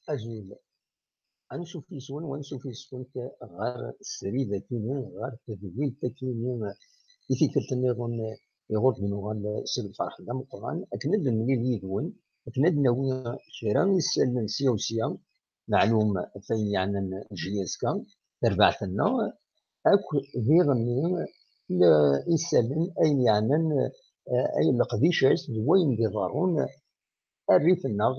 أجل أنشوف يسون ونشوف يسون غير السريدة كيني غير تدويل تكيني يفكر تنظن يغوض من غال سر الفرح دام القرآن أكند المليل يدون أكند نوي شيران يسأل سيا معلوم فين يعني جياس كان تربعتنا أكو ذي غني يسألن أي يعني أي القديشة وين بيضارون الريف النار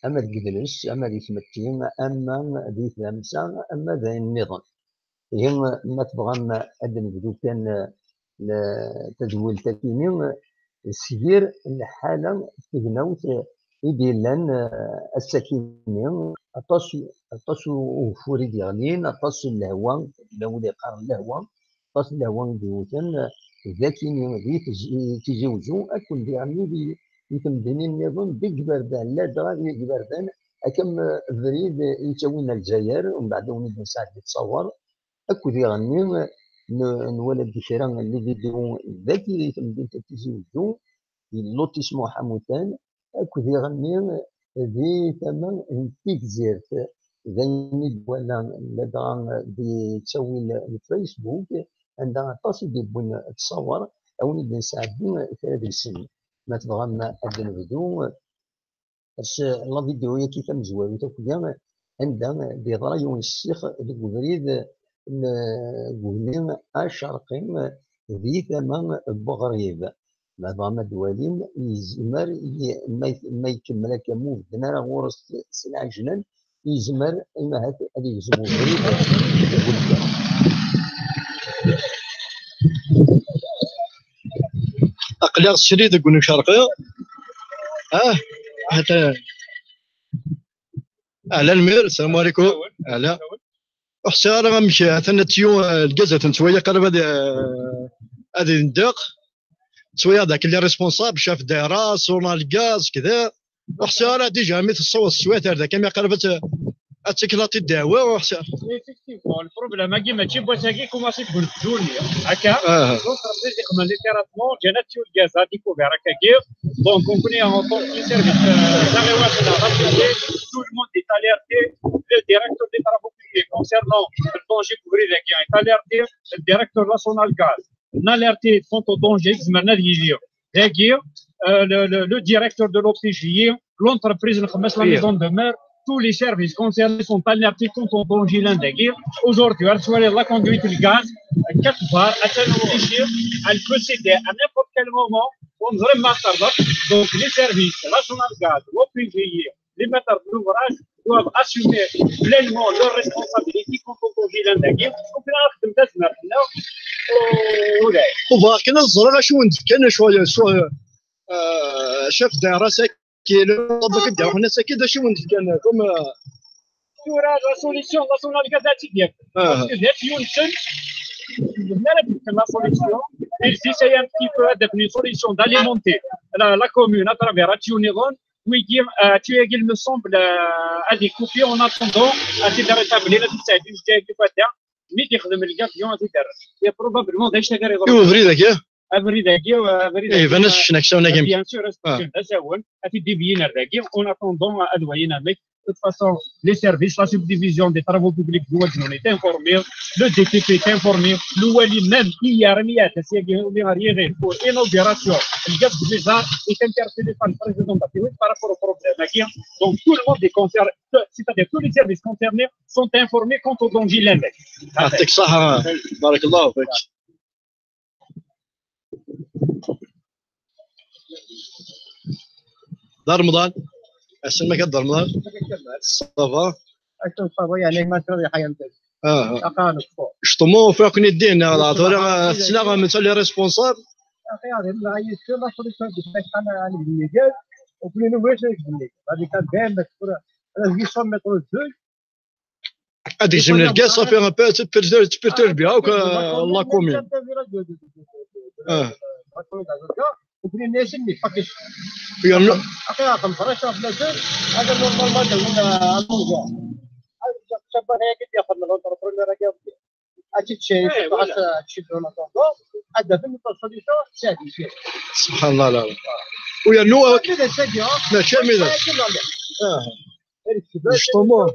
أما الجدلس أما ذي ثمتين أما ذي ثامسة أما ذي النظام هم ما تبغى أدن بدو كان لتدويل تكيني السير الحالة تجنوت إديلان السكينين أطاس وفوري ديالين أطاس الهوان لو اللي قار الهوان أطاس الهوان ديوتن ذاكيني ذي تجوزو أكون ديالي يتمدني النظام بجبردان لا دغا بجبردان أكم فريد يتوين الجزائر ومن بعد ونبدا نساعد يتصور أكو ذي غني نولد كرا اللي فيديو ذاكي تمدين تتزوجو اللوتيسمو حموتان أكو ذي غني ذي ثمن انتيك زيرت ذيني ولا لدغا دي تسوي الفيسبوك عندها تصل بون تصور أو نبدا نساعدين في هذه السن ما تبغى ما أدن بدو بس لا فيديو هي كيف مزوال وتوكيا عندها دي ضرايون السيخ ديك بريد قولين الشرقي ذي ثمن بغريب بعض ما دوالين يزمر ما يكمل كمو بدنا راه ورث سلع جنان يزمر إما هذه يزمو بريد أقليغ السريد يقولون شرقية حتى على المير. السلام عليكم. على حسارة غنمشي حتى تيو الكازا تنتويا قرب هذه النداق شويه ذاك اللي ريسبونسابل شاف دايره صونا الغاز كذا وحسارة ديجا مي تصوت السويتر ذاك ما قربت اتكلاطي الدعوه وحسارة ايفيكتيفمون البروبليم هاكي ماشي بواساكي كوماسي تقول الدنيا هكا دونك ربي يقمن لي تيراتمون جانا تيو الغاز هادي كوفير هكاكي دونك اون كوني اون طون في سيرفيس داريواش لا رابيدي تو الموند ايت اليرتي لو ديريكتور دي ترافو بوبليك كونسيرنون الدونجي كوفري ذاك ايت اليرتي الديريكتور ناسيونال غاز ناليرتي فونتو دونجي زمرنا ديالو ذاكي le directeur de l'OPJ, l'entreprise la maison de mer, tous les services concernés sont alertés contre le danger d'agir. Aujourd'hui, la conduite du gaz, 4 bars, elle peut céder à n'importe quel moment, on remarque. Donc les services, national gaz, l'OPJ, les maîtres d'ouvrage doivent assumer pleinement leurs responsabilités contre le danger d'agir. وكان الزرقاء شو كان شويه شاف دايره ساكيلو طبق الدار حنا ساكي دا شي وند كان كوم يورا لا سوليسيون ناسيونال كازاتي ديالك باسكو ذات يونسن لا سوليسيون essaye un petit peu d'être une solution d'alimenter la commune à travers Atuniron oui tu il me semble à découper en attendant à te rétablir la situation du côté mais يخدم الكافيون تيدرس هي probablement دايش تاكاري يا افريداكي اي فانا شنو كسونا كيم بيان سور اساون اتي ديبيين هذاكي اون اتوندون ادوينا ميك de toute façon, les services, la subdivision des travaux publics de Ouadjnoun est informée, le DTP est informé, le Wali même hier, pour l'inauguration, le gaz déjà est interpellé par le président Batéoué par rapport au problème. Donc tout le monde est concerné, c'est-à-dire tous les services concernés sont informés quant au danger l'indec. يعطيك الصحة بارك الله فيك. دار رمضان أحسن ما كان دار رمضان صافا أكثر صافا يعني ما ترى حياتك أقانك فوق شطمو فاكني الدين هذا ترى تسلاغ من تولي ريسبونسابل أخي هذا لا يصير لا خليك تبحث عن الميجاز وكلنا واش نقول هذه كانت باين مكسوره انا في 100 متر الزوج هذيك جمله الكاس صافي ان بو تبرتور بها والله كومين وكلنا الناس اللي فكش يلا اخي رقم 13 هذا نورمالمون ولا الموضوع هذا شبه هيك ياخذ من الانتربرونور راكي اكيد شيء تشد ولا هذا في السوليسيون ساهل سبحان الله لا ويا نو كذا ساهل ماشي ميدا جوستومون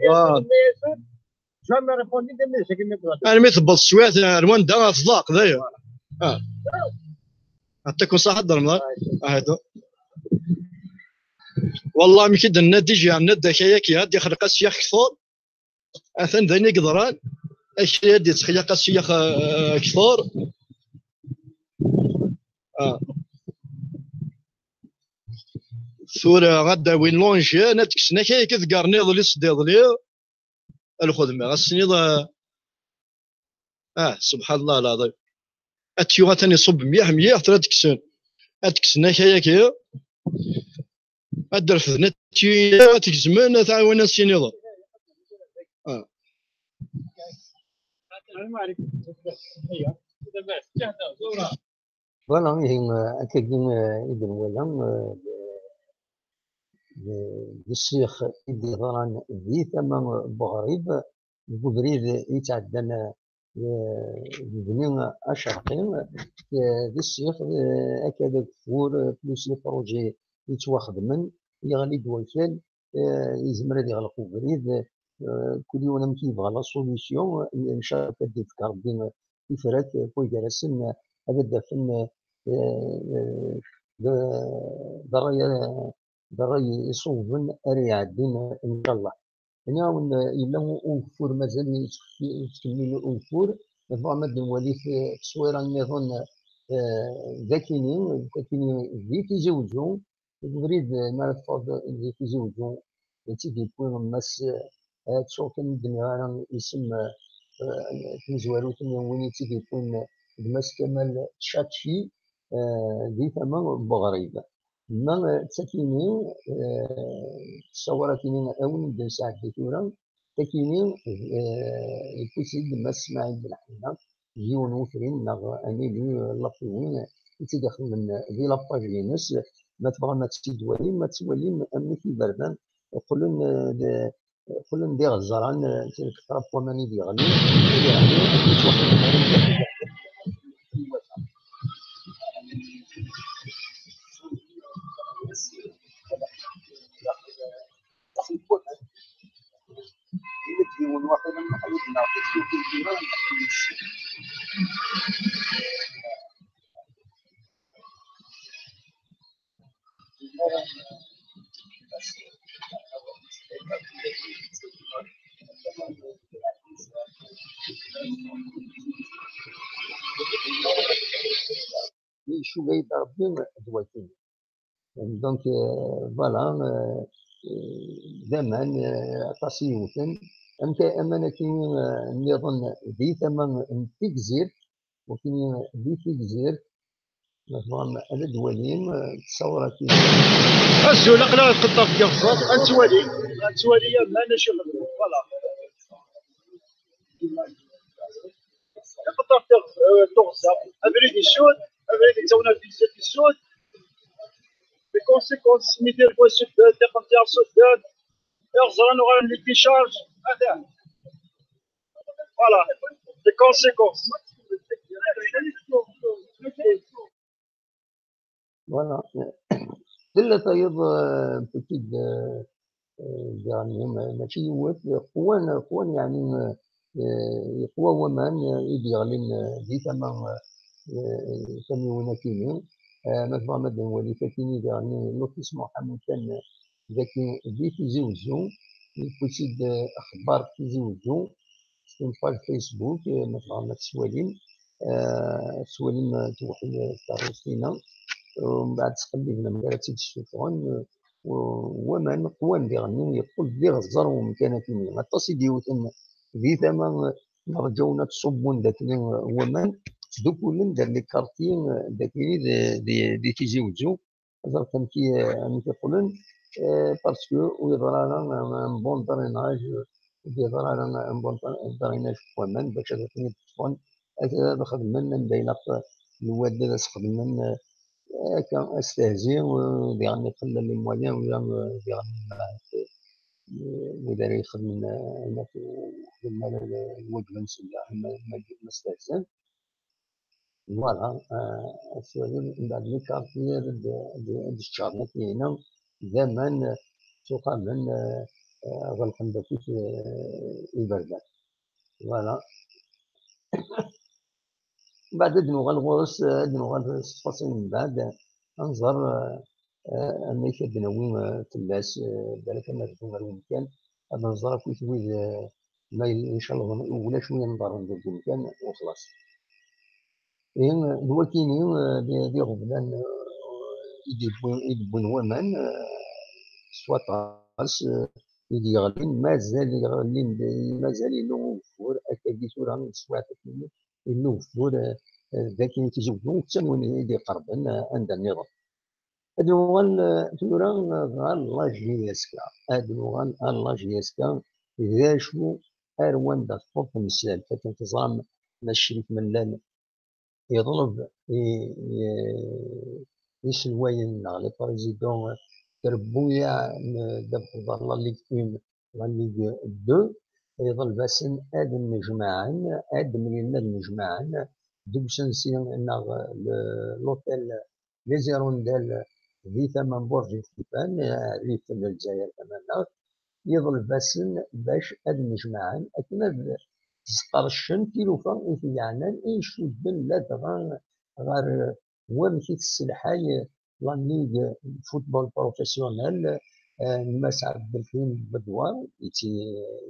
جامي ريبوندي دير لي كيما تقول انا مي تبص شويه رواندا تضاق داير حتى كون صح الضرمه هادو والله مي كيد النادي جي النادي كياك هادي خلق السياخ كثور اثن ذاني قدران اشياء دي تخلق السياخ كثور ثورة غدا وين لونجي انا تكسنا كي كذكر نيض لي صديض لي الخدمه غسنيض سبحان الله العظيم اتيو ثاني صب ميح ميح ترى تكسن اتكسنا كي ادر في نتي تكزمن تعاون السينيض فوالا هكا إذن ولا الشيخ يدي ظران ذي ثمن بغريب بغريب يتعدى بنين أشرقين ذي الشيخ هكذا فور بلوس لي بروجي يتواخد من يغلي دوالفال يزمر هذا يغلقو بريد كل يوم نمكي يبغى لا سوليسيون نشارك هذه تذكر بين يفرات كوي جالسين هذا دفن دراي يصوبن اري عدين ان شاء الله هنا الا اوفور مازال يتكمل اوفور محمد ولي في تصويره نظن ذاكينين ذي تيزوجو بريد ما تفضل ذي تيزوجو تيجي يكون الناس تشوف الدنيا اسم تنزوارو وين تيجي يكون دمس كمال تشاتشي ذي ثمن بغريب ما تسكيني تصورتني أول بن سعد ثورة تكيني يكسد ما اسماعيل بن حنا جيون وفرين نغ أني لي لافين يتدخل من ذي لاباج لينس ما تبغى ما تسيدوالي ما تسوالي أمي في بردان يقولون دي غزران تلك طرف وماني دي غني شو بعيد ربي دواتين دونك فوالا زمان تصيوتن أنت أمانة نظن ذي ثمن تجزير وكين ذي تجزير مثلا أنا دوالين تصور كي الزول قلا تقطع في الصوت انتوالي ما انا شغل فوالا تقطع في تغزى ابريد السود ابريد تونا في السود بكونسيكونس سميتي الكوا السودان تقطع ديال السودان يغزران وغادي لي ديشارج هذا فوالا دي كونسيكونس فوالا إلا طيب بكيد يعني ماشي يوت قوان يعني قوى ومان يديغلين ذي ثمن ثمن كيني مثلا مدن ولي كيني يعني لوكيس محمد كان ذاكي ذي في زوجو يفوسيد أخبار في زوجو في الفيسبوك مثلا ما تسوالين توحي تاروسينا ومن بعد تقلبنا من بعد تشوفون ومن قوان ديالنا يقول ديال الزر ومكانه كيني ما تصيديوتن ذي ثمن نرجونا تصبون ذاك ومن دوكولن دار لي كارتين داكي دي تيزيوجو زر كي كيقولن باسكو ويظهر لنا بون دريناج يظهر لنا بون دريناج ومن باش هذا التليفون هذا خدمنا بين الواد خدمنا كان استهزئ ويعني قلل لي موالين ولا يعني وإذا يخدم هنا في الوجبة نسولها ما استهزئ فوالا السؤال من بعد لي كارتير د الشهر هنا زمان تقابل غنقلب في البردات. فوالا بعد نوغال غوص نوغال سباسي من بعد انظر أما كدناوي تلاس بالك ما تكون غير المكان هذا نظرة في تويد ما إن شاء الله ولا شوية نضر ندير المكان وخلاص. هو كاينين دي غبلان يدبون ومان سوا طاس يدي يغلين مازال يغلين مازال ينو فور أكادي سورة سوا تكمل ينو فور ذاك يتزوجون حتى وين يدي قربن عند النظام. أدوغان ثورا الله جيسكا أدوغان الله جيسكا ذا شو أروان دا تفوق مسال فتنتظام الشريك ملان يطلب يسلوين على بريزيدون تربويا دابا لا ليغ 1 لا ليغ 2 يظل باسن اد المجمعان اد من المجمعان دوبسنسي لوتيل لي زيروندال ذي ثمن برج الكيفان ريف الجزائر أمامنا يظل باسن باش اد المجمعان أكمل تسقرشن كيلوفا في يعنان يشدن لا دغان غير ومشي السلحاي لا ليغ فوتبول بروفيسيونيل الماس عبد الكريم بدوار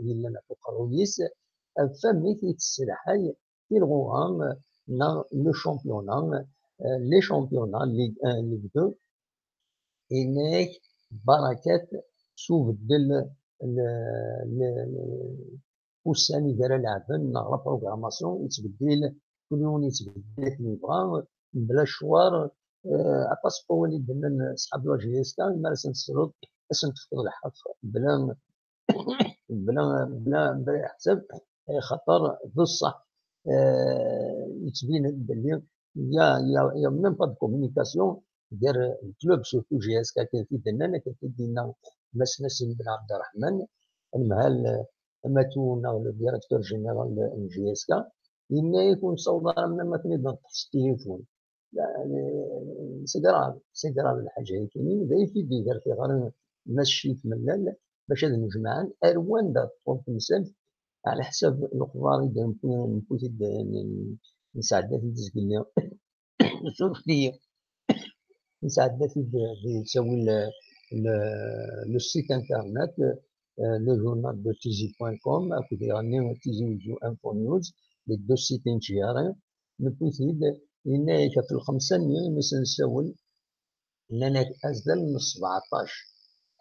يلنا في قرويس فميت السلحاي يلغوها لو شامبيونا لي شامبيونا ليغ 1 ليغ 2 هناك بركات شوف الدل وساني دار لعبن لا بروغراماسيون يتبدل كل يوم يتبدل كي يبغى بلا شوار عطاس قوالي بنا صحاب لاجيستا مارس نسرد باش نتفقد الحق بلا حساب خاطر بصح يتبين بلي يا ميم با دو كومونيكاسيون ديال الكلوب سورتو جي اس كا كان في دنا كان في دينا ماس ناسم بن عبد الرحمن المهال ماتونا لو ديريكتور جينيرال جي اس كا إلا يكون صودا ما تنظم تحت التليفون يعني سي كراف الحاجه هي كاينين دا يفيد دار في غير ماشي ملال باش هاد المجمعان اروان دا طول تمثال على حساب الاخبار اللي نفوت نساعدها في التسجيل سورتي نساعدها في تسوي لو سيت انترنت le journal de tizi.com أكد يعني تيزي انفو نيوز للدو سيتين تجاري نبوثيد إناك في الخمسة مثلا نسول إننا أزل من 17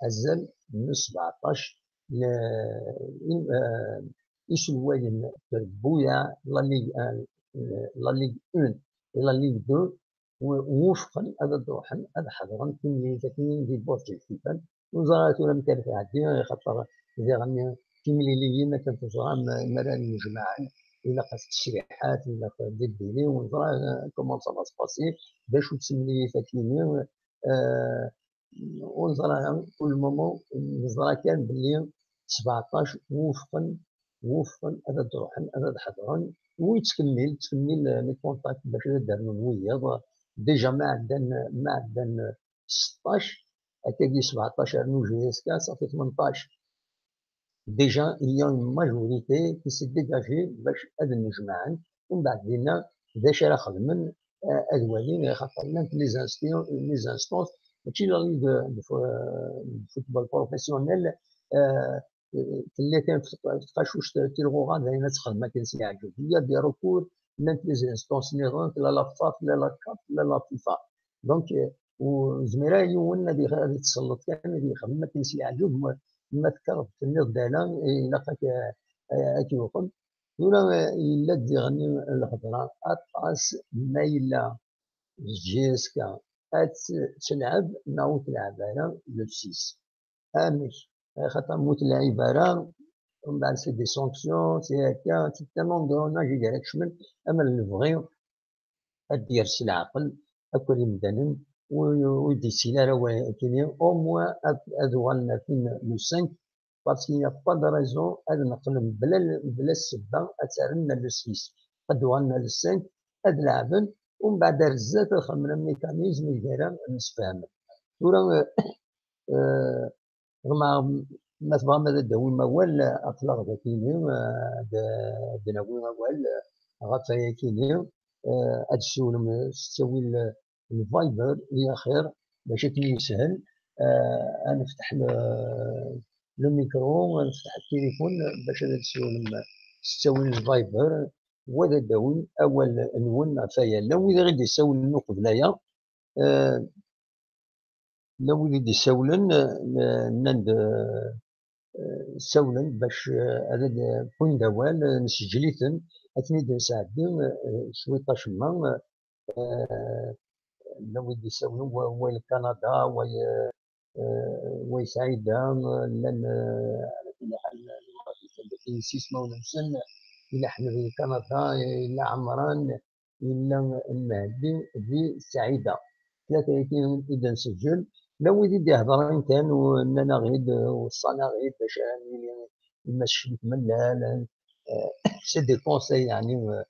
أزل من 17 يسوين تربويا لا ليغ 1 لا ليغ 2 ووفقا هذا الروحا هذا حضرا كاين دي بورت الكيفان وزارات ولا مكان في عندنا خاطر إذا غني كيملي ما كنتوزرا مرا المجمعان إلا قاس التشريحات إلا ديري ونزرا كومون سا سباسي باش تسمي فاكيني ونزرا كل مومون نزرا كان بلي 17 وفقا هذا الروحا هذا حضرا ويتكمل لي كونتاكت باش دارنا وياض ديجا ما عندنا 16 هكاكي 17 نو جي اس كا صافي 18 ديجا il y a une majorité qui s'est dégagée باش هاد المجمعان ومن بعد دينا باش راه خدمن هاد والين خاطر لي زانستونس ماشي لا ليغ فوتبول بروفيسيونيل اللي كانت تقاشوش تيلغوغا دايما تخدم ما كانش يعجب هي دي ركور لانت لي زانستونس نيغون لا لا فاف لا لا كاب لا لا فيفا دونك وزميرا يولنا غادي تسلط كان اللي يخدم ما كانش يعجب ما تكرف النض دالا إلا فاك أكيوكم ولا إلا ديغني الهضرة أطاس ما إلا جي اس كا تلعب ناو تلعب على لو 6 ماشي خاطر موت اللعيبة ومن بعد سي دي سونكسيون سي هكا سي تالمون دونا جي دايرك شمل أما الفغي دير سي العقل هاكا اللي مدانن ويديسينا راه كاينين او موان ادوغالنا فين لو 5 باسكو يا با دو ريزون هاد نقلب بلا السبه اتعلمنا لو 6 ادوغالنا لو 5 هاد لعبن ومن بعد رزات خمنا ميكانيزم اللي دايره نسفهم ورا ما تبغى ماذا داوي موال اطلاق ذاكيني دناوي موال غطايا كيني هاد السؤال تسوي الفايبر هي خير باش يسهل. نفتح الميكرو، نفتح التليفون باش هذا السؤال تسوي الفايبر وهذا داوي اول نون فيا لو اذا غادي يسول النو قبلايا لو يدي سولن نند سولن باش هذا بوين دوال نسجليتن اثني ساعدين شويه طاشما لو يدي سولن وين كندا وي سعيده لان على كل حال في سيسما ونمسن الى حنا في كندا الى عمران الى المهدي في سعيده ثلاثه يمكن اذا نسجل لو يدي يهضر كان واننا غيد وصلنا غيد باش نمشي ملال سي دي كونساي يعني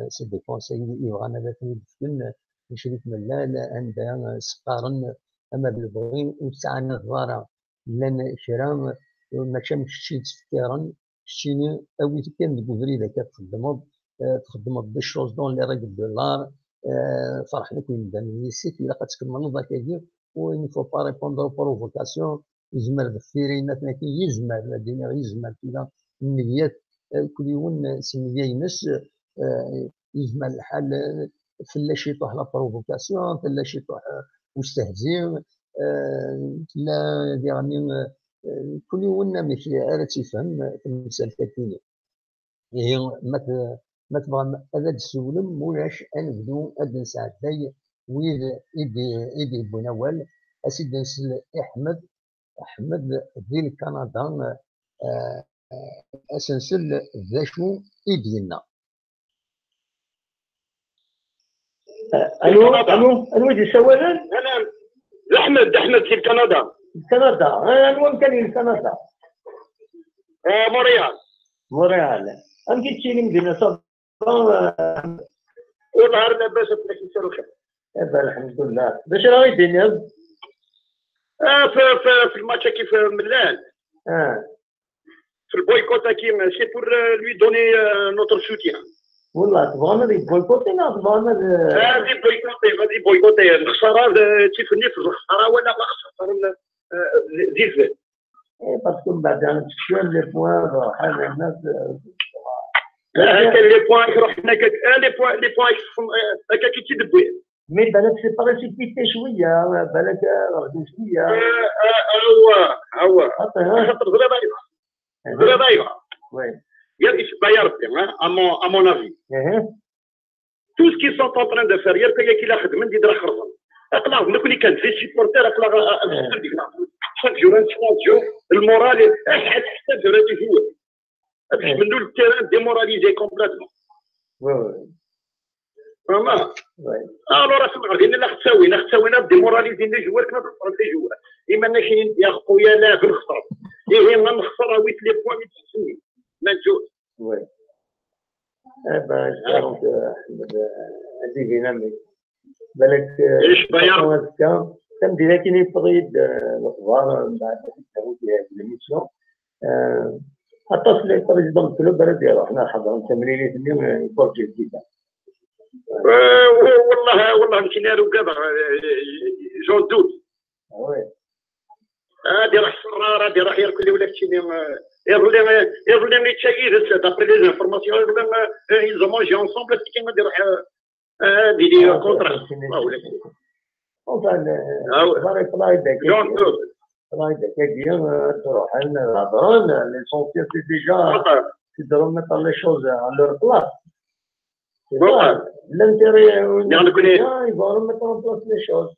سي دي كونساي يبغى انا ذاتني بفن نشريك ملال عندها سقارن اما بالبغي وسعنا الضاره لان شرام ما كانش شي تفكيرا شيني اوي كان الكوفري اذا تخدموا دي شوز دون لي ريغل دولار فرح لك وين السيت الا كتكمل ذاك يدير وين فو با ريبوندر بروفوكاسيون يزمر بالثيرينات لكن يزمر الدنيا يزمر كذا النيات كل يوم سميه ينس يزمر الحال فلاش يطيح لا بروفوكاسيون فلاش يطيح مستهزئ لا يعني كل يوم ماشي عاد تفهم في المسألة التكوينية هي ما تبغى هذا السولم مولاش نبدو هاد نساعدي ويد يدي بنوال اسيد نسل احمد ديال كندا اسنسل ذا شو يدينا. الو دي سوالا انا احمد في كندا الو كان في كندا موريال ام كيتشيني مدينه صبا والنهار لاباس فيك يسيروا خير الحمد لله باش راه الدنيا في الماتش كيف ملال في البويكوت كيما سي بور لوي دوني نوتر سوتيان والله تبغانا دي بويكوتينا تبغانا غادي بويكوتي الخساره تيفني في الخساره ولا لا خساره زيد باسكو بعد انا شويه لي بوان حنا الناس هكا لي بوان يروح هناك لي بوان هكا كيتدبوي مي بالك سي باراسيتي شويه بالك غادي شويه هو خاطر زرا ضايعه وي يا يا ربي ا مون افي تو سكي سون اون تران دو فير يا كي لا خدمه ندير راه خرصان اقلع كل كانت في سيبورتير اقلع شاك جور المورال حتى جوراتي هو باش منو التيران ديموراليزي كومبليتمون وي فما الو اسمع غادي لا تساوينا ديموراليزي لي جوار كنا نخسروا لي جوار اما ناشي يا خويا لا بنخسر هي ما نخسر ويت لي بوان متسنين ما نجوز وي دونك هذه ديناميك بالك ايش باير كم ديما كاين يبغيد الاخبار من بعد تسوي في هذه الميسيون اتصل البريزيدون الكلوب بلدي رحنا حضرنا تمرينات اليوم يبورجي جديده والله مشينا له كذا جون دود وي هادي راح صرار هادي راح يركل ولا شي يظل لي تشايد دابري لي انفورماسيون يظل ils ont mangé ensemble كي غادي يروح هادي لي كونترا ولا بارك الله يديك جون دود الله يديك كيدير تروح الهضران ليسونسيال سي ديجا تقدروا نميطوا لي شوز على لور بلاص l'intérêt يبغوا نميطوا بلاص لي شوز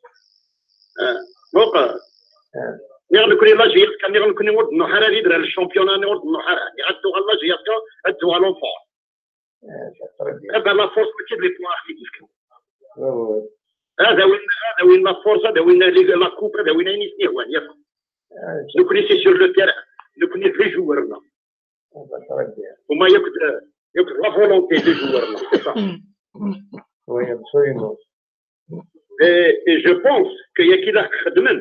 نكوني لاجيات كان نكوني ولد النحار يدير الشامبيون انا ولد النحار يعدوا على لاجيات عدوا على لونفور هذا لا فورس ماشي لي بوان خفيف هذا وين لا فورس هذا وين لا كوب هذا وين يسني هو نكوني سي سور لو تيران نكوني في جوارنا وما ياكل لا فولونتي دي جوارنا سي صح وي ابسوليومون et je pense que يا كي لا خدمن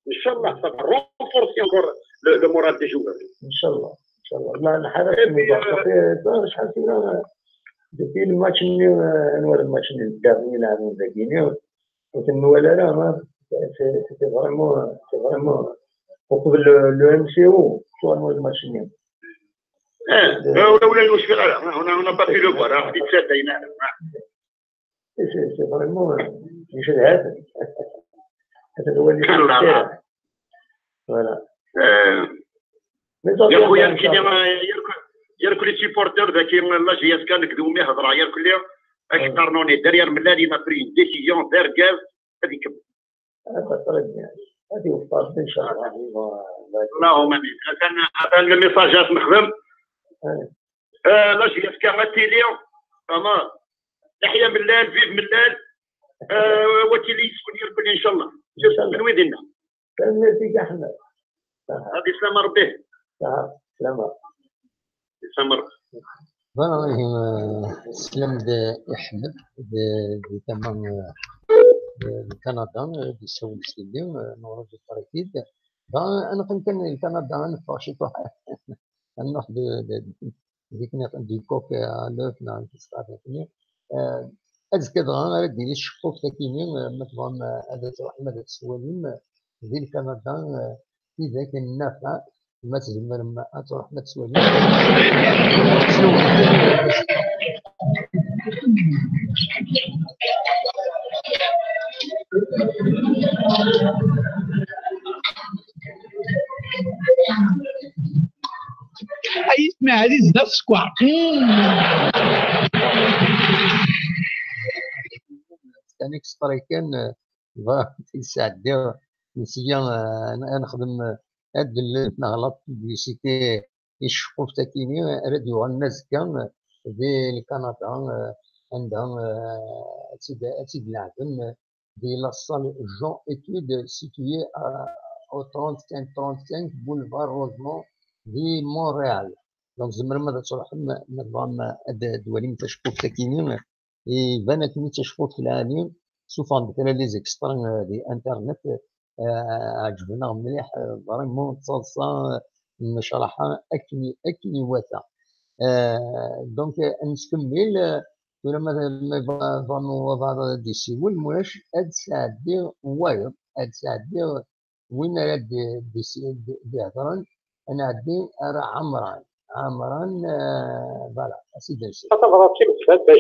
ان شاء الله ça va renforcer encore le moral des joueurs. ان شاء الله ان شاء الله. لا الحرس شحال فينا دوبي الماتش نور الماتش اللي يلعبوا ذاكيني وتنوال راه سيتي فريمون وقبل لو ام سي او سوا الماتش نيم ولا المشكل هنا با في لو بار راه بديت سادينا سي فريمون مش هذا هو اللي كاين فوالا. يا خويا يركو لي سيبورتور ذاك لا جي اس كان نكذبوا مي هضره يركو لي اكثر نوني ديريير ملالي ما بري ديسيزيون دار كاز هذيك هذه وفقت ان شاء الله. اللهم امين. هذا الميساجات نخدم لا جي اس كان تيلي تمام تحيا من الليل فيف من الليل وتيلي يسكن يركل ان شاء الله من ويدنا كان احنا هذه سلامة ربي سلامة سلامة فوالا سلام أحمد تمام كندا بيسوي سيدي نورج التركيز أنا كان كندا أنا فاشيت واحد نروح ديك دي كوك لوف نعم تستعرفني أذكر أنا ديال الشقوق تاكيني مثلا هذا أحمد السواليم ديال كندا إذا كان نافع ما تزمر ما تروح ما تسواليم اسمع هذه زاد سكوار كان اكستريكان تيساعد نسيا نخدم هاد نغلط بيسيتي يشقوا في تاكيني راديو الناس كان ديال كندا عندهم تيد لعبن ديال لاصال جون ايتود سيتوي او 35 بولفار روزمون دي مونريال. دونك زعما ما تروح نظام هاد دوالي ما تشقوا في تاكيني يبان كمي تشقوا في العالم سوفان مثلا لي زيكسترا دي انترنت عجبنا مليح فريمون تصلصا شرحها اكني واثا. دونك نكمل ولا ما فانو فاض دي سيول مولاش هاد الساعه دير وايض هاد الساعه دير وين راه دي هضران انا عندي راه عمران فوالا اسيدي تضرب شي بزاف باش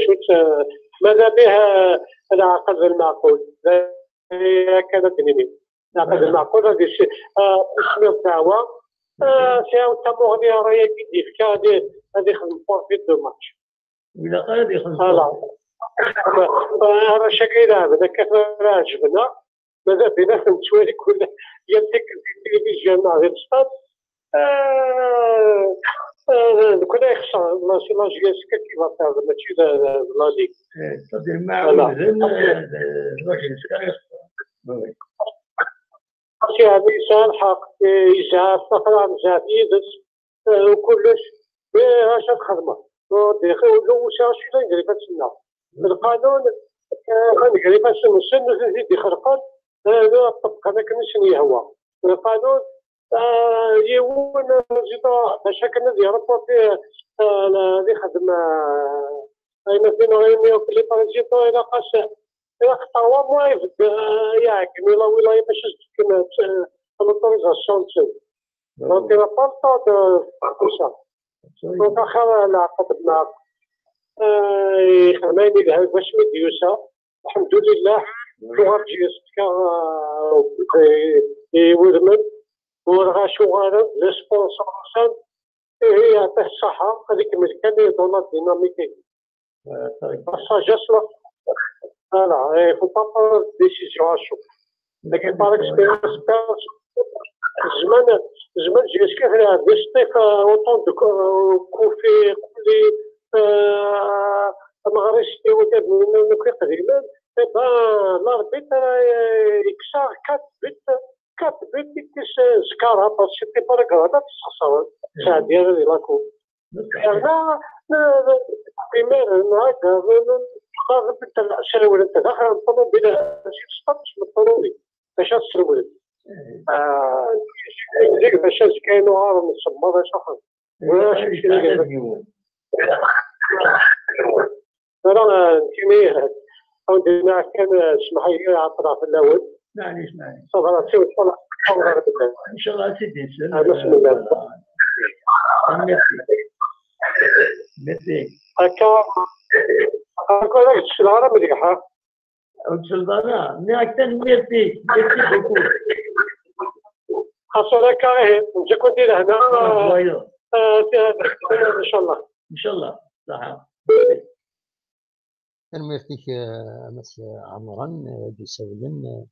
ماذا بها العقد المعقول كذا دنيني العقد المعقول هذا الشيء اسمه تاعو سي تامو غادي راهي كيدي في هذه خدم بورفيت دو ماتش إلا غادي يخلص راه شكل هذا كيف راه عجبنا ماذا بينا فهمت شويه كل يمسك التلفزيون مع غير السطاد كنا يخسر ماشي لا جي اس كي فا فير ماشي لا ليغ تدير معاه ماشي هذا يسال حق يزعف فقرا مزعف يدس وكلش اش الخدمه ولو شي لا يدير فاسنا القانون غنقري فاش السن يزيد يخرقون هذا طبق هذاك نشني هو القانون يون زيدو باش كنا ديالو في اللي خدم اي مثلا غير في لي بارازيتو الى قاس الى خطاوا ما يبدا ياك ولا باش تكون لوتوريزاسيون تاعو دونك لا بارطو كوسا دونك اخر العقد معك خدماني بها باش مديوسا الحمد لله لغه جيستكا يودمن ورغا شغالا لي سبونسور هي يعطيه الصحة هذيك ملكة دونات ديناميكي الساجاس فوالا فو با برون ديسيزيون اشو لكن بار اكسبيريونس زمان جي اسكي فيها ديستيك اوطون دو كوفي كولي مغريستي وداب من كي قديما لاربيتر يكسر 4 بيت كيس سكارها باش تي باراغراف تصحصوا ساعه ديال لاكو انا بريمير هكا خاطر انت العشره ولا انت داخل الطلب بلا شي سطات مضروري باش تسلم ديك الشمس كاين نهار ونصمد شحال واش راه كيميه عاودنا كان اسمح لي عطرا في الاول معليش صافي وطلع ان شاء الله سيدي بسم الله ميرسي هكا داك الشهر مليحه وتسلطانا مي اكثر ميرسي بوكو خاصو هكا انت كنت دير هنا ان شاء الله صح الميرتيك مس عمران دي سولن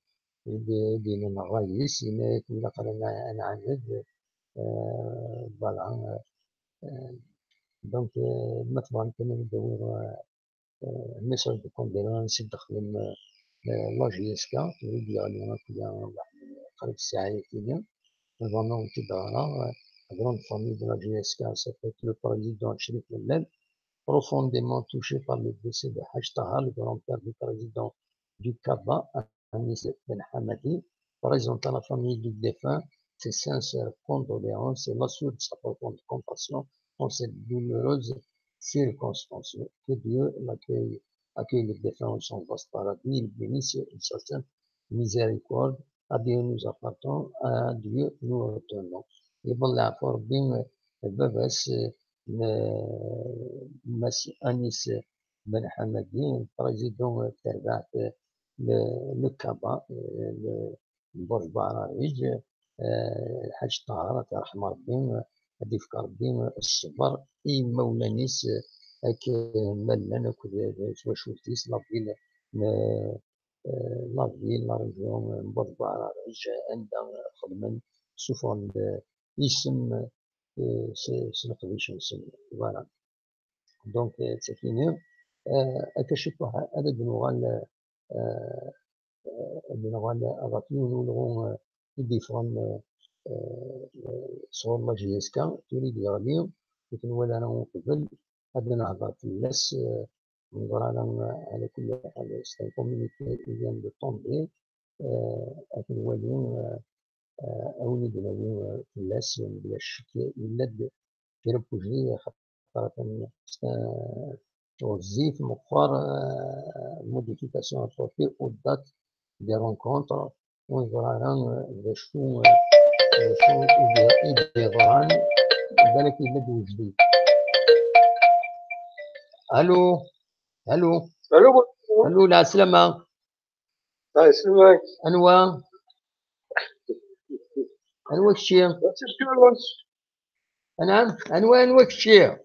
دي من الرئيس إن كنا قرنا أنا عند فوالا دونك مثلا كنا ندور ميساج دو كونديلونس دخل لا جي اس كا تريد يعني كنا واحد قريب الساعة كينا vraiment كده la grande famille de la GSK, ça fait que le président Chérif Mellel, profondément touché par le décès de Haj Taha, le grand-père du président du Kaba, Anis Ben Hamadi, présente à la famille du défunt ses sincères condoléances et l'assure de sa profonde compassion dans cette douloureuse circonstance. Que Dieu accueille le défunt en son vaste paradis, il bénisse sa sainte miséricorde. À Dieu nous appartons, à Dieu nous retournons. يظل عفور بين باباس أنيس بن حمدين بريزيدون تابع للكابا برج بعراريج الحاج طاهر رحمة ربي هادي فكر ربي الصبر إي مولانيس هاك ملان وشوفتيس لافيل لافيل لا ريجيون برج بعراريج عندها خدمن سوفون اسم سنقديش نسمي فوالا دونك تسكيني اكشفها هذا بنوغال اغاتيون ولغون يديفون صور لا جي اس كا تريد يغليو لكن ولا انا قبل هذا نهضر في الناس نهضر على كل حال سي كوميونيتي فيان دو طومبي لكن واليوم أولي بنادم في الناس بلا شك يولد في ربوجي خاطر توظيف مقر modification apportée aux dates des rencontres ونظران شو يظهران ذلك يولد جديد. الو الو الو الو لا سلامة يسلمك انواع انواع الشيء نعم انواع الشيء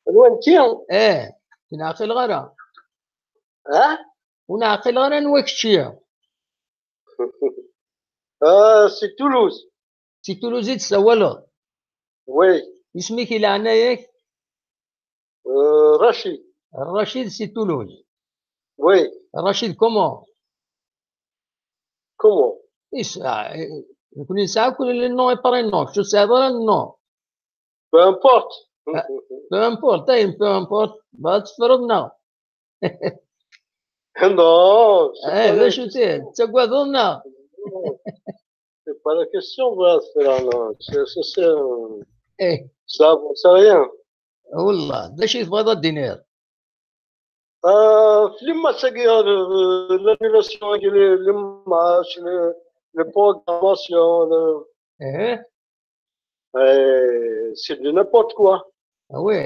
الوان كيو نعقل غرا ونعقل غرا انواع الشيء سي تولوز سي تولوزي تسولو وي اسمك الى عنايك رشيد الرشيد سي تولوز وي الرشيد كومون يكون يسعى كل النو اي برينو شو سافر النو peu importe peu importe peu importe بس فرضنا non لا شو تقوى c'est pas la question ça c'est rien والله ده شيء تبغى الدينار فيلم تسقي l'annulation les matchs les programmations c'est de n'importe quoi oui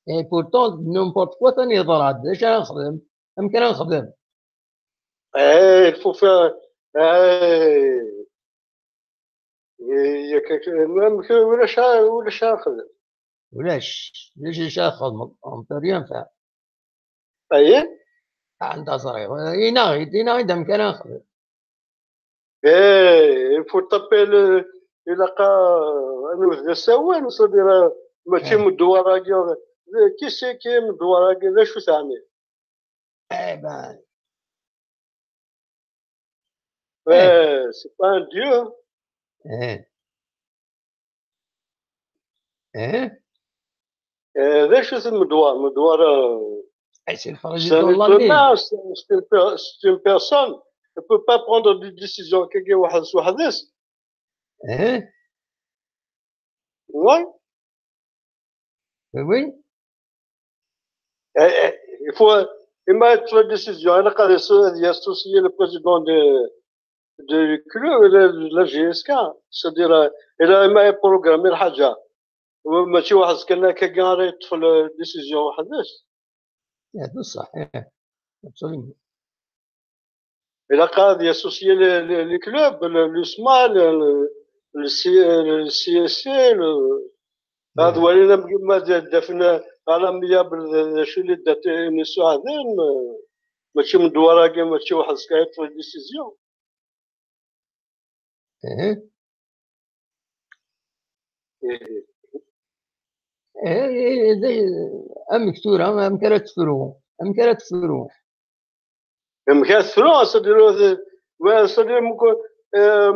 et pourtant n'importe quoi ثاني يضرب ايش نخدم يمكن نخدم il faut faire il y a quelque même que ولا نخدم ليش يخدم on peut rien faire ايه عندها صريح يناغي دم كان نخدم il faut taper يلقى انو سوى نصدر ماشي مدوره كي سي كي مدوره كذا شو تعمل بان سي با ان ديو ذا شو اسم مدوره سي الفرج الله c'est une personne ne peut pas prendre des décisions. Hein? Ouais. Oui. Il faut mettre la décision. Il y a associé le président du club, la GSK. C'est-à-dire, il a programmé le Haja. ماشي واحد كان كيغاري في الديسيزيون وحداش هذا صحيح absolument. إلا قاد ياسوسيي لي كلوب لو سمال السي اس سي هذا ولينا ما دافنا على ميا شي اللي دات نسو هذين ماشي من دواراكي ماشي واحد كايت في الديسيزيون. ام كثورة ام كانت تفرو ام كانت تفرو ام كانت تفرو صدير ممكن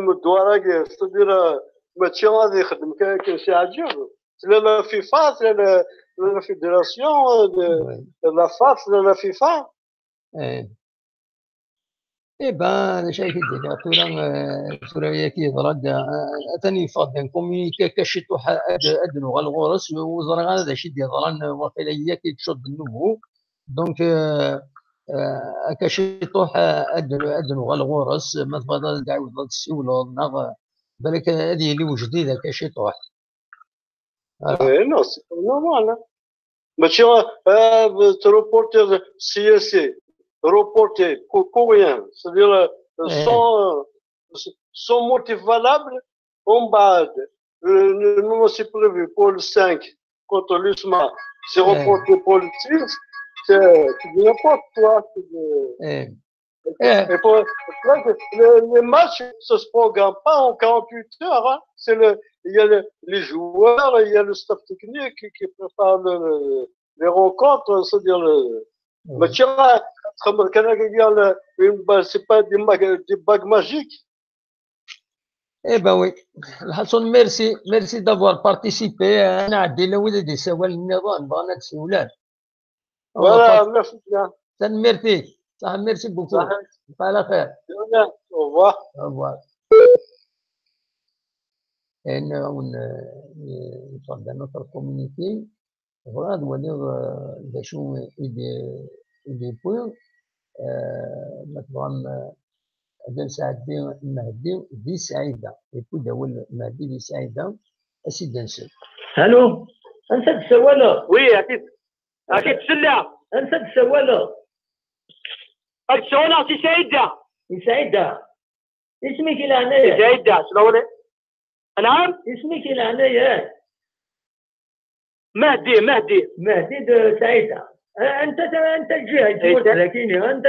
مدوراكي صدير ماشي غادي يخدم كشي عجيب لا فيفا لا فيدراسيون لا فاف لا فيفا. ايه بان شايف الدكتورة هي كي ضرد ثاني فاضل كوميكا كشتو ادنو غالغورس وزرا هذا شي ديال ضران واقيلا هي كي تشد النمو دونك كشتو ادنو غالغورس ما تفضل تعاود تسولو نغ بالك هذه اللي وجديده كشتو اي نو سي نورمال ماشي تروبورتي سي اس سي reporté pour rien, c'est-à-dire son motif valable en bas. Nous c'est prévu pour le 5 contre l'USMA, c'est reporté pour le 6, c'est n'importe quoi. Et pour les matchs ne se programment pas en 48 heures. Hein. Il y a les joueurs, il y a le staff technique qui prépare les rencontres, c'est-à-dire ماشي تخمر كان سي با دي باغ ماجيك. اي با وي الحسن ميرسي دافوار بارتيسيبي. انا عدي لولدي سوال النظام بغينا تسولات فوالا ميرسي صح ميرسي بوكو على خير اوفوار اوفوار. نفضل نوتر كومونيتي غاد ولي باشو دي بوين مثلا هذا سعدي مهدي دي سعيده يكون داول مهدي دي سعيده اسيد نسل. الو انت تسوالا؟ وي اكيد تسلع انت تسوالا؟ السؤال سي سعيده سعيده اسمك العناية سعيده شنو نعم اسمك العناية مهدي دو سعيده. انت الجهه تموت لكن انت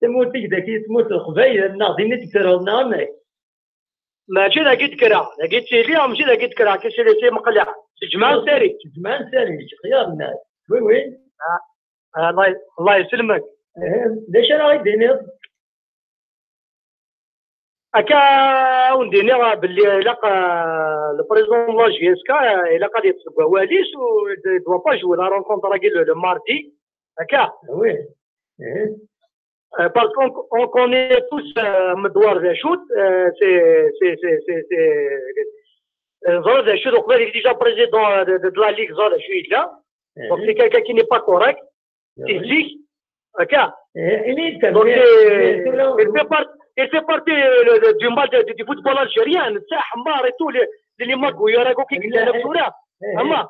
تموت ذاكي تموت القبايل ناضي تكثر النعمه ماشي ذاك تكرا ذاك تسيلي ماشي ذاك تكرا كيسيلي مقلع جمعان ساري خيار الناس. وي الله يسلمك. ليش راه يديني هكا ونديني باللي لقى البريزون لا جي اس كا الا قاد يتصبوا واليس و دوا با جوي لا رونكونتر راكي لو ماردي هكا. وي باسكو اون كوني توس مدوار ذا شوت سي زاد ذا شوت وقبل ديجا بريزيدون دو لا ليغ زاد شويه لا دونك سي كالكا كي ني با كوريكت تيزيك هكا. Il fait partie du mal du football algérien. Ça, Hamar et tout, les Magou, il y a un qui est là pour là. Hamar.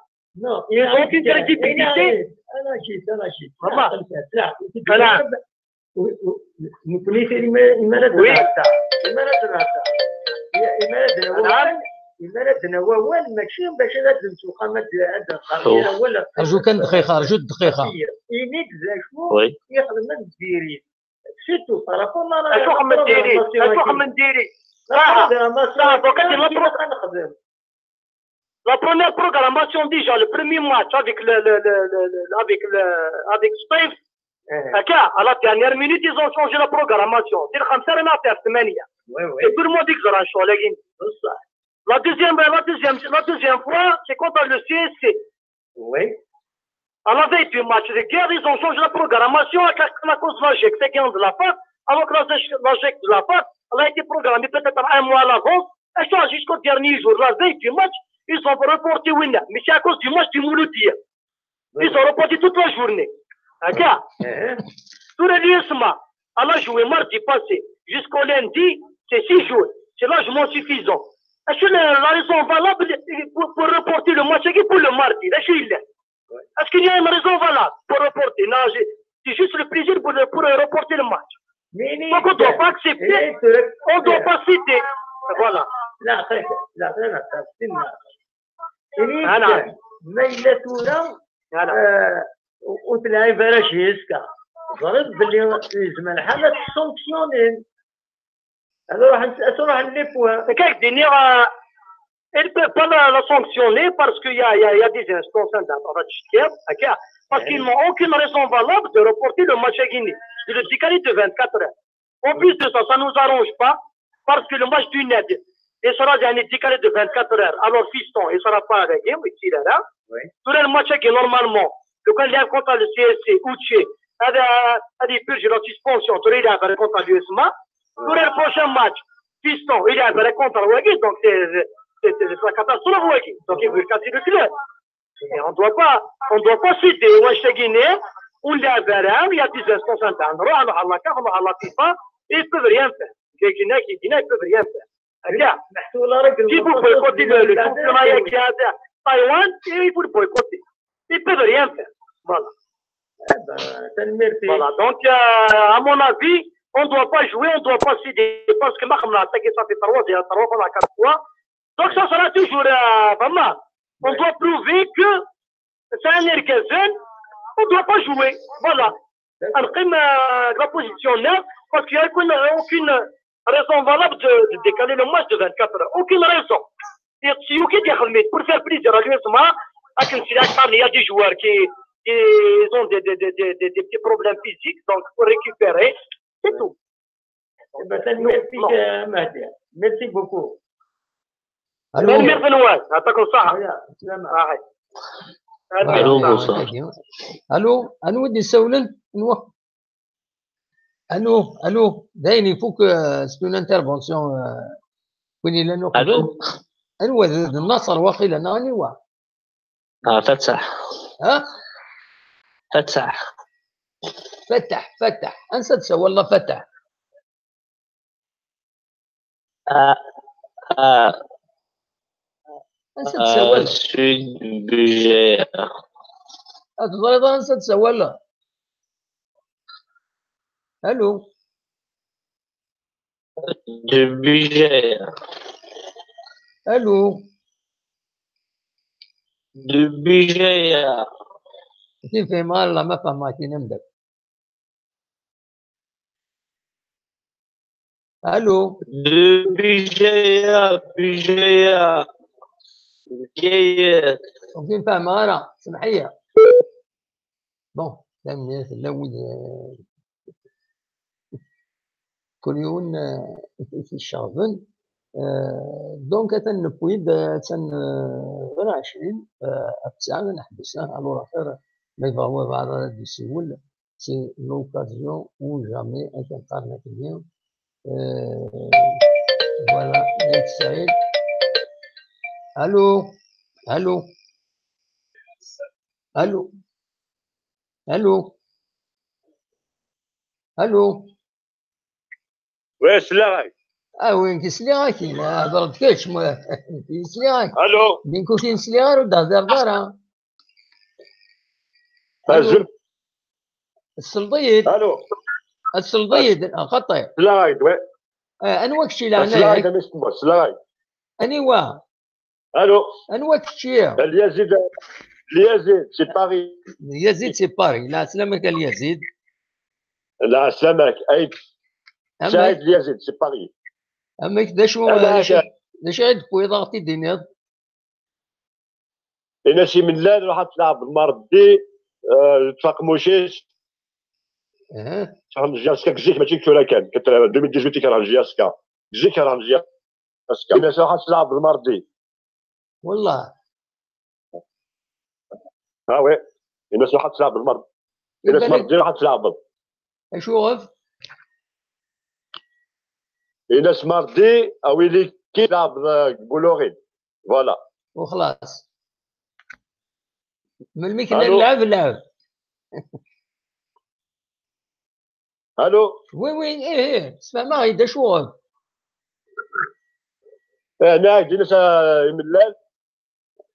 Non, il n'y a aucune crédibilité. أنا شيء. أنا. نقولي المرض نوال ماشي باش لازم تقامت هذا القضيه ولا ارجوك دقيقه ينيك زاشو يخدم الديري سيتو بارابور اشوخ من ديري La première programmation déjà, le premier match avec Spain, à la dernière minute, ils ont changé la programmation. C'est le 5 8. Et tout le monde dit que ça a changé. La deuxième fois, c'est contre le CSC. Oui. À la veille du match de guerre, ils ont changé la programmation à cause de la GEC, c'est 15 de la fin. Alors que la logique de la part, elle a été programmée peut-être un mois à l'avance. Et ça, jusqu'au dernier jour, la veille du match, ils ont reporté Winna. Mais c'est à cause du match du Mouloudia. Ils ont reporté toute la journée. D'accord? Tout le l'USMA, elle a joué mardi passé jusqu'au lundi, c'est 6 jours. C'est largement suffisant. Est-ce que la raison valable pour reporter le match pour le mardi? Est-ce qu'il y a une raison valable pour reporter? Non, c'est juste le plaisir pour reporter le match. Donc on ne doit pas accepter, on ne doit pas citer. Voilà. لا ميلة وتلاقي بلاش يسكا ضرب باللي لازم الحالة تسونكسيونين هذا راح نلفوها. Elle ne peut pas la sanctionner parce qu'il y a des instances parce qu'ils n'ont aucune raison valable de reporter le match à Guinée, de le décaler de 24 heures. En plus de ça, ça ne nous arrange pas parce que le match du NED, il sera décalé de 24 heures. Alors, Fiston, il ne sera pas avec lui, il est là. Tout le match qui normalement, le candidat contre le CSC, Ouché, a des purges de la suspension, tout il est contre l'USMA. Tout le prochain match, Fiston, il est contre le Wagui, donc c'est la catastrophe Wagui. Donc, il veut casser le club. Et on ne doit pas citer Ouaché Guinée, ou il y a des instances internes, on a la FIFA, et ils ne peuvent rien faire. Les Guinéens ils ne peuvent rien faire. Regarde, si vous boycottez le championnat qui est à Taïwan, il faut le boycotter. Ils ne peuvent rien faire. Voilà. Voilà. Donc, à mon avis, on ne doit pas jouer, on ne doit pas céder. Parce que Mahmoud a attaqué ça fait 3 fois, 4 fois. Donc, ça sera toujours vraiment. On doit prouver que c'est un ergazen, on ne doit pas jouer. Voilà. La position 9, parce qu'il n'y a aucune raison valable de décaler le match de 24 heures. Aucune raison. Pour faire plaisir à l'USMA, il y a des joueurs qui ont des petits problèmes physiques, donc pour récupérer, c'est tout. Merci beaucoup. Allô, Allô, bonsoir. allô, des Saoulen, allô, d'ailleurs, il faut que c'est une intervention. Allô. أنو النصر واقيلا ناني وا فتح ها فتح أنسى والله فتح أنسى تسوى سود بجاية أتضرب أنسى تسوى ألو بجاية ألو بجاية كيف مال ما فهمتي نمدك ألو بجاية بجاية وكيف فهم أنا سمحية بون لم يلود كل يوم في الشغل دونك تنبويد تن غير 20 ابتسام نحبسها الو خير ما هو بعد دي سيول سي لوكازيون او جامي انترنت اليوم فوالا نيت سعيد الو الو الو الو الو واش لا وين كيسلي لا هضرت كاش كيسلي الو بين كنتي نسلي ودا دار الو السلطيد الو السلطيد خطير سلايد انواع كشي لا سلايد انا اسمه سلايد انيوا الو انواع كشي اليزيد سي باري اليزيد سي باري لا سلامك اليزيد لا سلامك اي شاهد اليزيد سي باري أما داشو غير بويضاتي دينيض انا شي من لا راح تلعب المردي تفاق موشيش شحال جياسكا كزيك ماشي كورا كان 2018 كان جياسكا كزيك كان جياسكا الناس راح تلعب المردي والله وي الناس راح تلعب المردي الناس المردي راح تلعب اشوف الناس مرضي او اللي كيلعب بولورين فوالا وخلاص ملي كنا نلعب الو وي ايه اسمع ما غيدا شغل هنا جينا ملال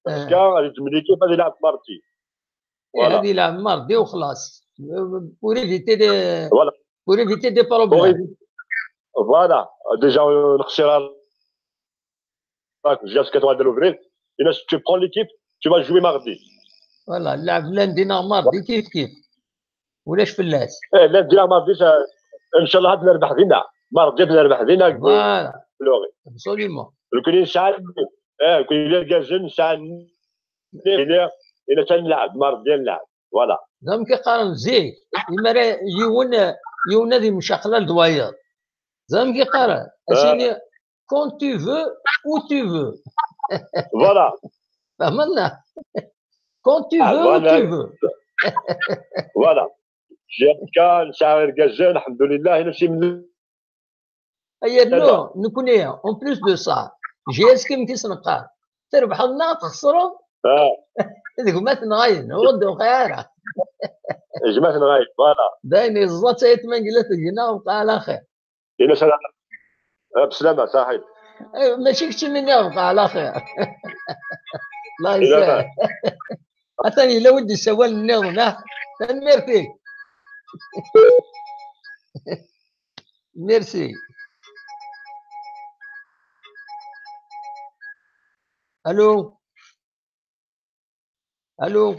باسكو غادي تملي كيف غادي يلعب مرتي غادي يلعب مرضي وخلاص pour éviter des problèmes فوالا ديجا نخسر جا 4 avril الناس tu prends l'équipe tu vas jouer mardi فوالا نلعب lundi نهار مرضي كيف ولاش فلاس lundi نهار مرضي ان شاء الله نربح فينا مرضي نربح فينا فوالا بلوغي ابسوليومون كاين ساعه كاين الكازن ساعه الى تنلعب مرضي نلعب فوالا زعما كيقارن زيك إما يون هذه مشاقله لدواير زعما كيقارن اسيني كون تو فو او تو فو فوالا فهمنا كون تو فو او تو فو فوالا جاك ساعه الكازن الحمد لله نفسي من هيا نو نكوني اون بلوس دو سا جي اس كيم كيسنقار تربح لنا تخسروا هذيك ما تنغاين غدو خيارة جماعة نغاين فوالا دايني الزات سيتمن قلت الجنا وبقى على خير إلا سلامة بسلامة صاحب ماشي كتشي مني وبقى على خير الله يسهل عطاني لو ودي سوال النظم ميرسي ميرسي الو الو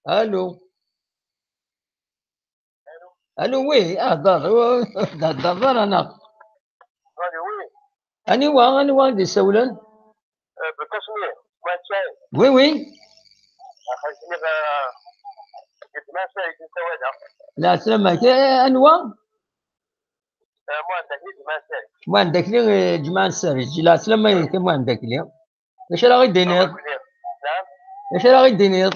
الو الو وي دار انا اني وين دي سولن بالتصميم وي وي لا سلامك انوا ما عندك لي جماعة السرج لا سلامك ما عندك لي ايش راه غير دينير ايش راه غير دينير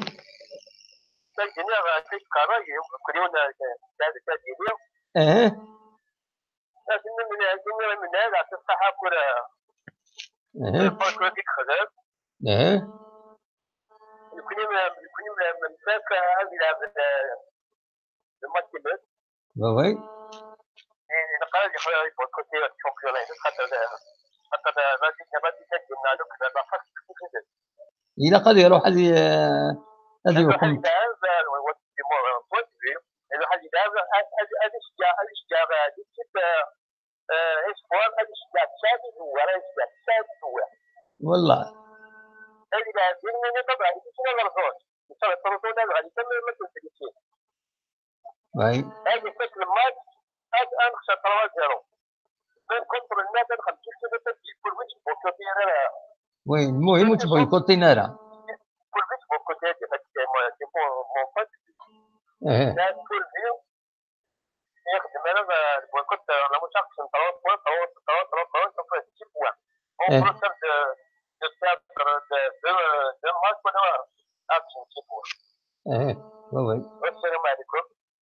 إذا قد يروح هذه يقوم والله وين المهم تبغي كوتي نارا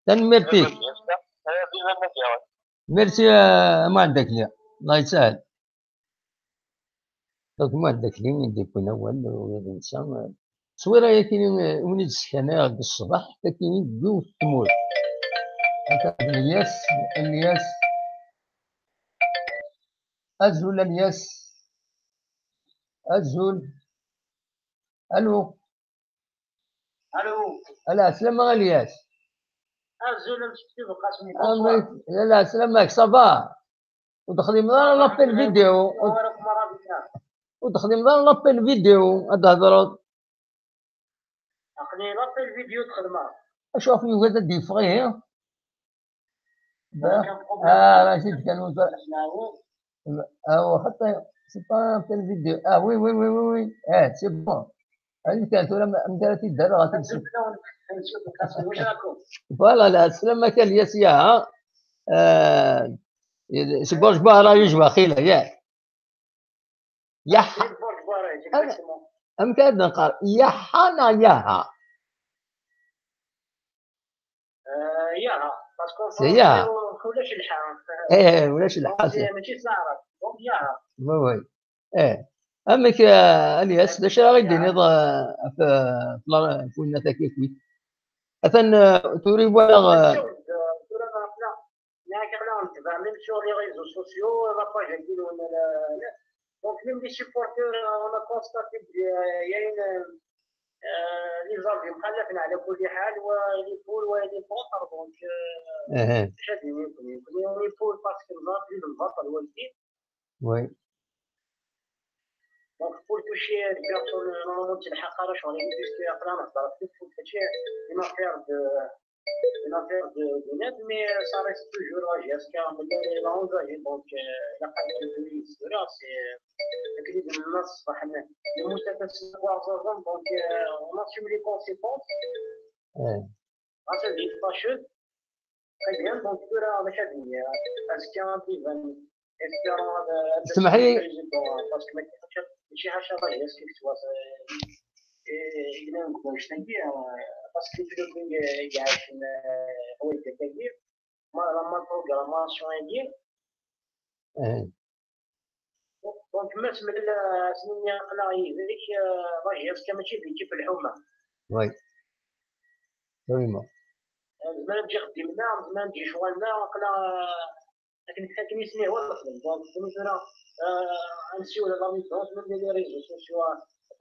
ميرسي ميرسي ما عندك لي الله يسهل ما عندك لي من يكون اول الانسان تصويره يكين وني السكنه غد الصباح كاين جو التمور هكا الياس ازول الياس ازول الو لا سلام الياس ازول مشكل قاسمي لا سلامك صباح ودخلي مدار لابيل فيديو ودخلي مدار لابيل فيديو هذا هضرات اقني لابيل فيديو تخدم اشوف هذا دي فغي راشد كانوا حتى سي با في الفيديو وي وي وي وي سي بون هذه كانت ولا مدارتي الدار غاتمشي فوالا لا سلامة كان الياسيا سي برج بارا يجوا خيله ياك يح ام كاد نقار يحنا ياها ياها سي ياها ولاش الحام. ولاش الحاسة. ماشي صعبة. وي. أما الياس باش غادي نض في وين تاكيكي. أثن توري ولا. Même sur les réseaux sociaux, la page a dit donc même les supporters, on a constaté qu'il y a une نظام مخلفنا على كل حال وليبول وليبونتر دونك شادين يكون ليبول باسكو نظام البطل هو الجديد وي دونك بور توشي البيرسون نورمالمون تلحق راه شغل يدير في اقلام هضرت في هادشي اون افير دو نت مي سا ريست توجور لا جي اس كا ملي لا اونجاجي دونك لا قاعده يصير سي اكيد الناس صح المتكسر وازازون دونك اون اسيم لي كونسيكونس غاسل ديك طاشد très bien donc راه ماشي هادي اسكي انتيفان اسمح لي باسكو ماشي حاجه باغي اسكي تواصل إذا نقدر نشتغل باسكو تلقين يعيش هو التكبير ما بروغراماسيون يدير دونك ما تسمى سنين قناعي ذيك راجي اسكي ماشي بيجي في الحومه وي فريمون زمان نجي خدمنا زمان نجي شغلنا قنا لكن كان يسميه هو الخدم دونك مثلا نمشيو لا ميسيون من لي ريزو سوسيو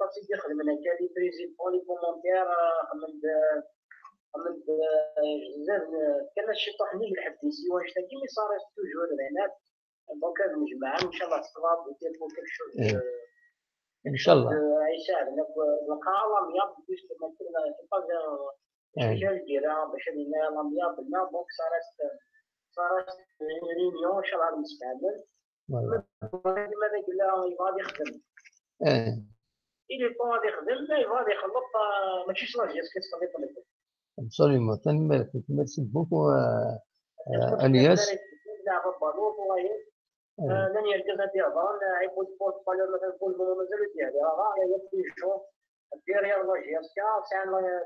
باسكو يخدم انا كالي بريزيدون لي كومونتير خممت بزاف كان شي طحني بالحديثي واش تاكي مي صار توجور العناد دونك هذا المجمع ان شاء الله تصراب وتيرفو كل شيء ان شاء الله يساعدنا القاعه مياب باش تمثل شي ديالها باش لا مياب لنا دونك صارت ريونيون ان شاء الله نستعمل ماذا قال يبغى يخدم إلى غادي يخدم لا غادي يخلط ماشي صلاجي اسكي تصلي طلب absolument تنمرك merci beaucoup الياس لاعب بالون وهي لن يركز فيها ظن يقول سبورت بالون مثلا يقول مازال ديالها راه يبي يشوف دير يلا جي اس كا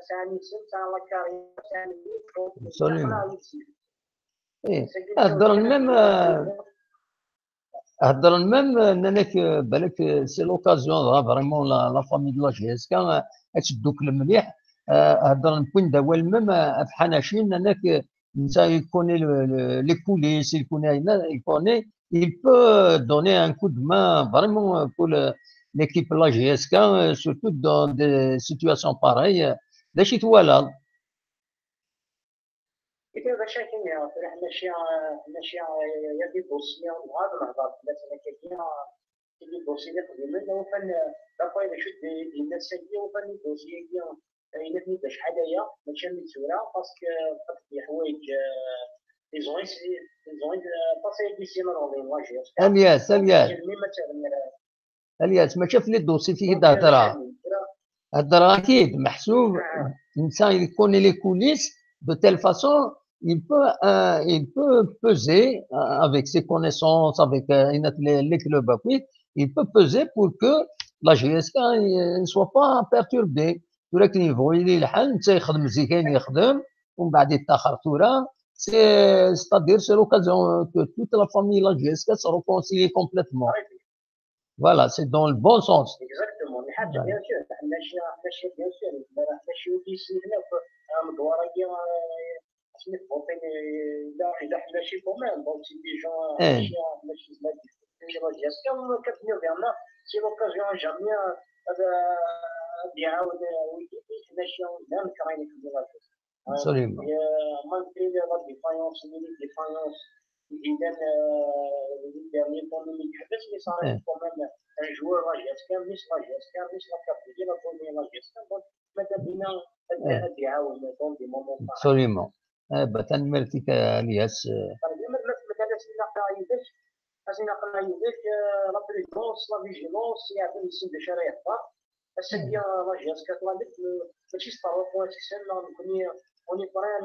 سان يسم سان لا كاري سان هضر المام انك بالك سي لوكازيون فريمون لا فامي دو لا جي اس كا تشدوك المليح هضر نكون دوا المام في حناشين انك انت يكوني لي كوليس يكوني il peut donner un coup de main vraiment pour l'équipe de la GSK, surtout dans des situations pareilles. باش يتوالى إذا باش كاين ماشي يدي دوسيا وهذا الهضر مثلا كاين دوسيا قديما وفن دافا الا شد دي الناس ساكيه وفن دوسيا كاين الا باش حدايا ماشي مسوره باسكو فقط حوايج لي زوين باسي دي سيمانون لي واجي الياس ما شاف لي دوسي فيه هضره اكيد محسوب الانسان يكون لي كوليس de telle façon il peut peser avec ses connaissances avec les clubs il peut peser pour que la GSK ne soit pas perturbée ولكن يبغي الحل انت يخدم مزيان يخدم ومن بعد يتاخر ثوره c'est-à-dire c'est l'occasion que toute la famille la GSK se réconcilie complètement voilà c'est dans le bon sens exactement les حاجه bien sûr ماشي bien sûr ماشي يسمعنا مدوريه سميت بوطين لا حنا شي كومان دونك سي دي جون ماشي زعما جاسكا كتبنيو ديالنا سي لوكازيون جامي هذا يعاود ماشي مزيان كراين في البلاد absolument مانتري لا ديفايونس إذا dernier temps de l'Égypte, mais ça reste quand même un joueur à GSK, مش لا GSK, مش لا كابتن لا كوني لا GSK, donc ماذا بينا الجهد يعاون dans des moments absolument بتنمرتك الياس مثلا سينا قايدك لا بريزونس لا فيجيلونس يعطي يسد شرايح السيديا لا GSK طلبت ماشي ستارو بوان سيسن وني فريم وني فريم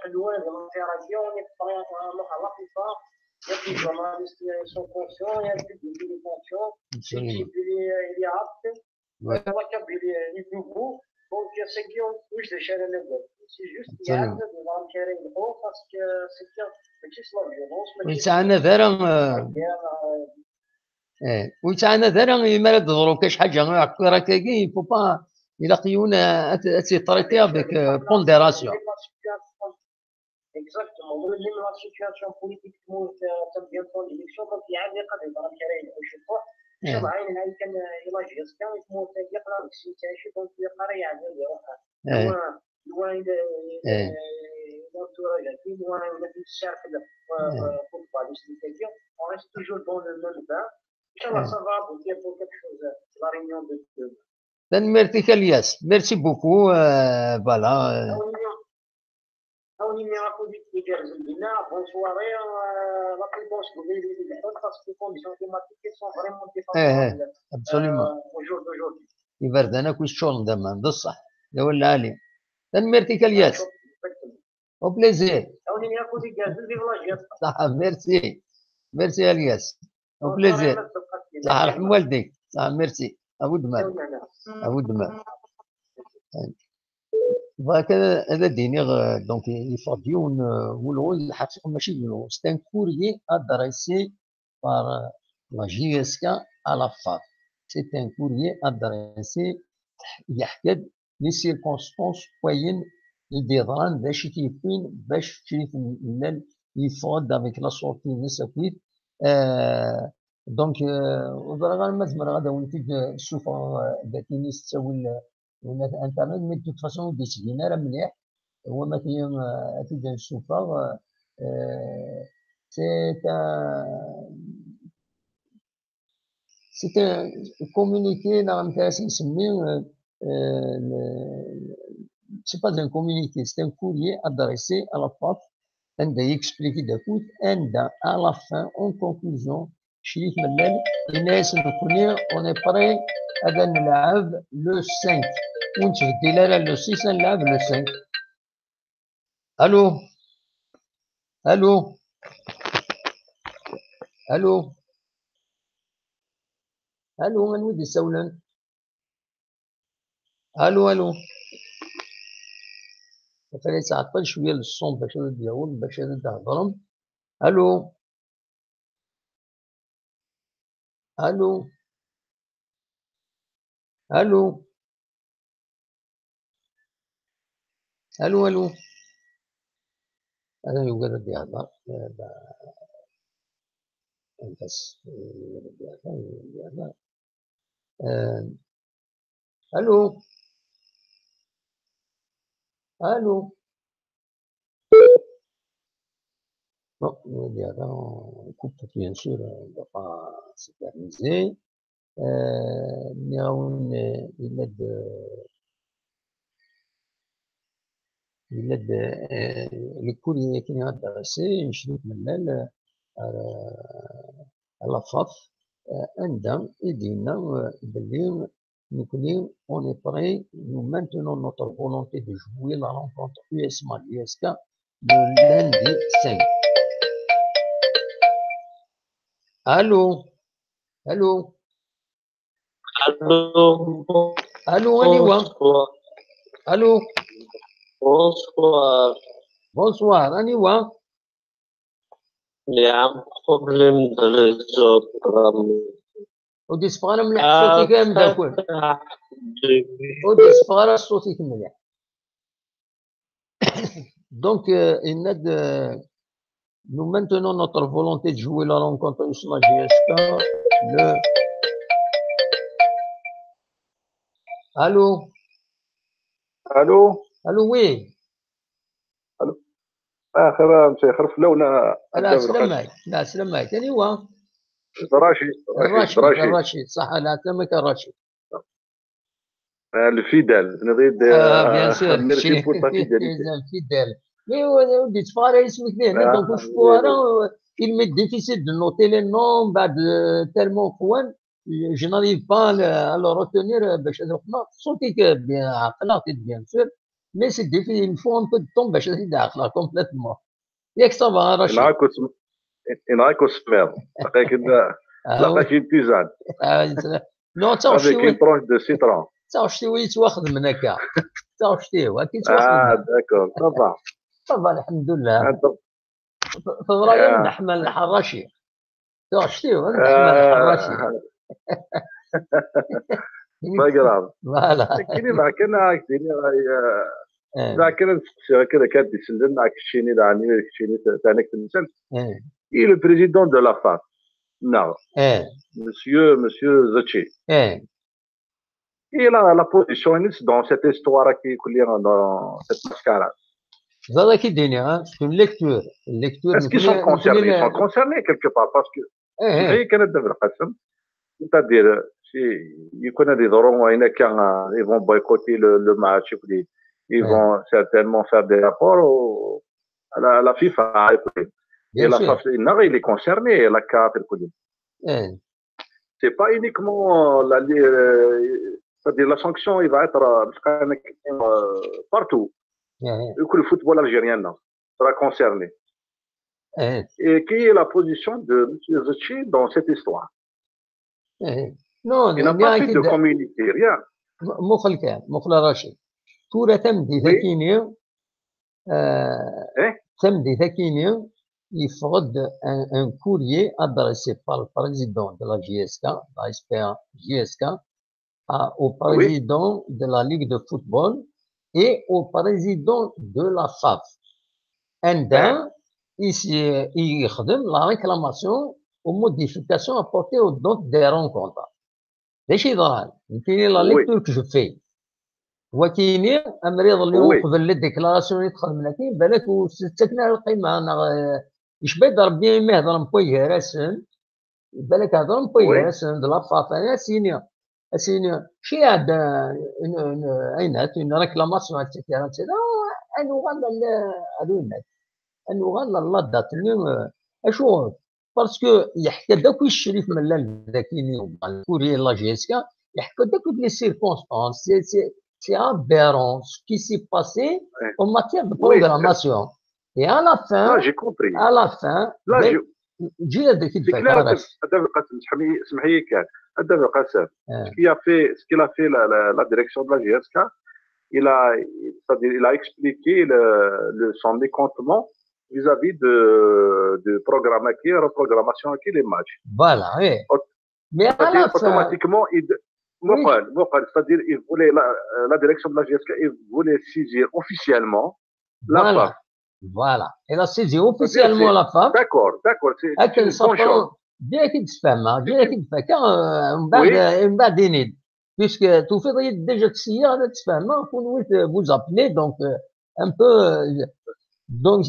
حلوان الانتراكسيون وني فريم محرقه il y a des journalistes qui sont conscients, il y a des fonctions, il y a des nouveaux, donc c'est qui ont plus de chaînes. C'est juste qu'il y a كاري نقول باسكو سيتيا ماشي لا فيولونس ويتعنا ذرا ويتعنا ذرا ما تضرو كاش حاجه عقيره كاكي يفو با الى قيون اتي تريتي افيك بونديراسيون اكزاكتومون ملي لا سيتياسيون بوليتيك تموت تبيان طون ليكسيون دونك يعني قد يضرب كاري ويشوفوه شوف عين هاي كان يلا جيس كان يتموت يقرا السيتياسي دونك يقرا يعني يروح وين وين في الشارع فوتبال يستيقظ on reste toujours dans le même bain. Inch'Allah, ça va aboutir pour quelque chose, la réunion de demain. Merci Elias, merci beaucoup. Voilà. On y met un peu bonne soirée. La présidence de parce que les conditions climatiques sont vraiment défavorables absolument. Au jour d'aujourd'hui. يبرد انا كل شغل دما بصح يا ولا علي ميرتي الياس او بليزير صح ميرسي الياس او بليزير صح رحم والديك صح ميرسي ابو دماغ ابو دماغ وهكذا هذا دينيغ دونك يفضيون ولو الحقيقه ماشي ولو سي ان كوريي ادريسي بار لا جي اس كا à la FAF. C'est un courrier adressé يحدد les circonstances وين يديران باش كيفين باش تشريف المال يفرض avec la sortie نسويت دونك وضرغان مزمر غادا ونتيج السفر باتيني تساوي ولا في الانترنت مي دوت فاسون ديسينا راه مليح هو ما كاين اكيد السفر سي ان كومونيكي نعم كاس نسميه c'est pas un communiqué, c'est un courrier adressé à la FAF and they explique d'akut and à la fin en conclusion شريف ملال الناس نكوني on est prêt هذا نلعب le 5 ونتبدل على le 6 نلعب le 5 الو الو الو الو من ودي سولن الو فلي تعطل شويه للصون باش ديالو باش تهضرهم الو الو الو الو الو هذا يوجد يهضر بس يهضر الو الو bon on coupe bien sûr on ne va pas s'éterniser il aide le courrier qui est adressé شريف ملال على FAF عندنا يدينا باللي nous on est prêt, nous maintenons notre volonté de jouer la rencontre US Mali-SK le lundi 5. Allô? Allô? Allô? Allô, Aniwa? Allô? Bonsoir. Bonsoir, Aniwa? Il y a un problème de réseau. ودي صفارة مليح صوتك يا مداكل ودي صفارة صوتك مليح donc nous maintenons notre volonté de jouer la rencontre USMA GSK le allô الو allô oui الو اخر مشي خرف لونا لا سلامك لا سلامك يعني هو الرشيد صح لا تمك الرشيد الفيدال نريد بيان سور الفيدال مي ودي تفاري اسمك هنا دونك الشكوارا il m'est difficile de noter les noms بعد tellement قوان je n'arrive pas à le retenir باش نقنا صوتك بيان عقلك بيان سور mais c'est difficile il faut un peu de temps باش تزيد عقلك complètement ياك صافا رشيد ينعكو السمير لقيت لقيت التيزان نو تا avec une tranche de citron تا شتي ويت واخد من هكا تا شتي وكي تواخد داكور صافا طبعا الحمد لله. فبراير نحمل الحراشي شتيو نحمل الحراشي باقي فوالا كيني مع كنا كيني ذا كنا كذا كاد يسلم معك الشيني ذا عني الشيني تاعك المثال il est le président de la FAF. Non. Monsieur Zachi. Il a la position dans cette histoire qui est dans cette mascarade. C'est une lecture. Est-ce qu'ils sont concernés? Ils sont concernés quelque part parce que c'est-à-dire ils connaissent des droits, ils vont boycotter le match, ils vont certainement faire des rapports à la FIFA. Et la FIFA, il est concerné, la CAF, c'est pas uniquement c'est-à-dire la sanction, il va être partout. Et que le football algérien sera concerné. Et quelle est la position de M. Zachi dans cette histoire? Non, il n'a pas fait de communiqué, rien. مخل راشد كورة تمدي ثكينيو يفرض un courrier adressé par le président de la JSK, la SPA JSK, au président de la Ligue de football et au président de la FAF. عندها يخدم la réclamation aux modifications apportées aux dates des rencontres. ليش يظهر؟ كاينين لا ليكتور كو جو في هو كاينين المريض اللي يوقف الديكلاراسيون يدخل من كاين بالك وسكنا القيمه انا يشبه يضرب بين ما يهضر مبويه راسن بالك هضر مبويه راسن د لافاف انا سينيا شي عاد عينات une réclamation etc etc انو غالا الونات انو غالا لا دات اشوف باسكو يحكى داك الشريف من ذاك الكورير لا جي اس كا يحكى داك لي سيركونستانس سي ابيرون سكي سي باسي اون ماتيير دو بروغراماسيون اي à la fin j'ai compris à la fin جي هذاك الفكره هذا القسم سمحي لي كان هذا القسم ce qu'il a fait la direction de la GSK il a expliqué son mécontentement vis-à-vis de reprogrammation qui les matchs. Voilà, oui. Mais automatiquement, c'est-à-dire il voulait la direction de la GSK, il voulait saisir officiellement la FAF. Voilà. Elle a saisi officiellement la FAF. D'accord. C'est une bonne chose. Bien qu'il se من بعد ينيد. Puisque tout fait déjà تسير هذا تفهم vous appelez donc un peu. Donc,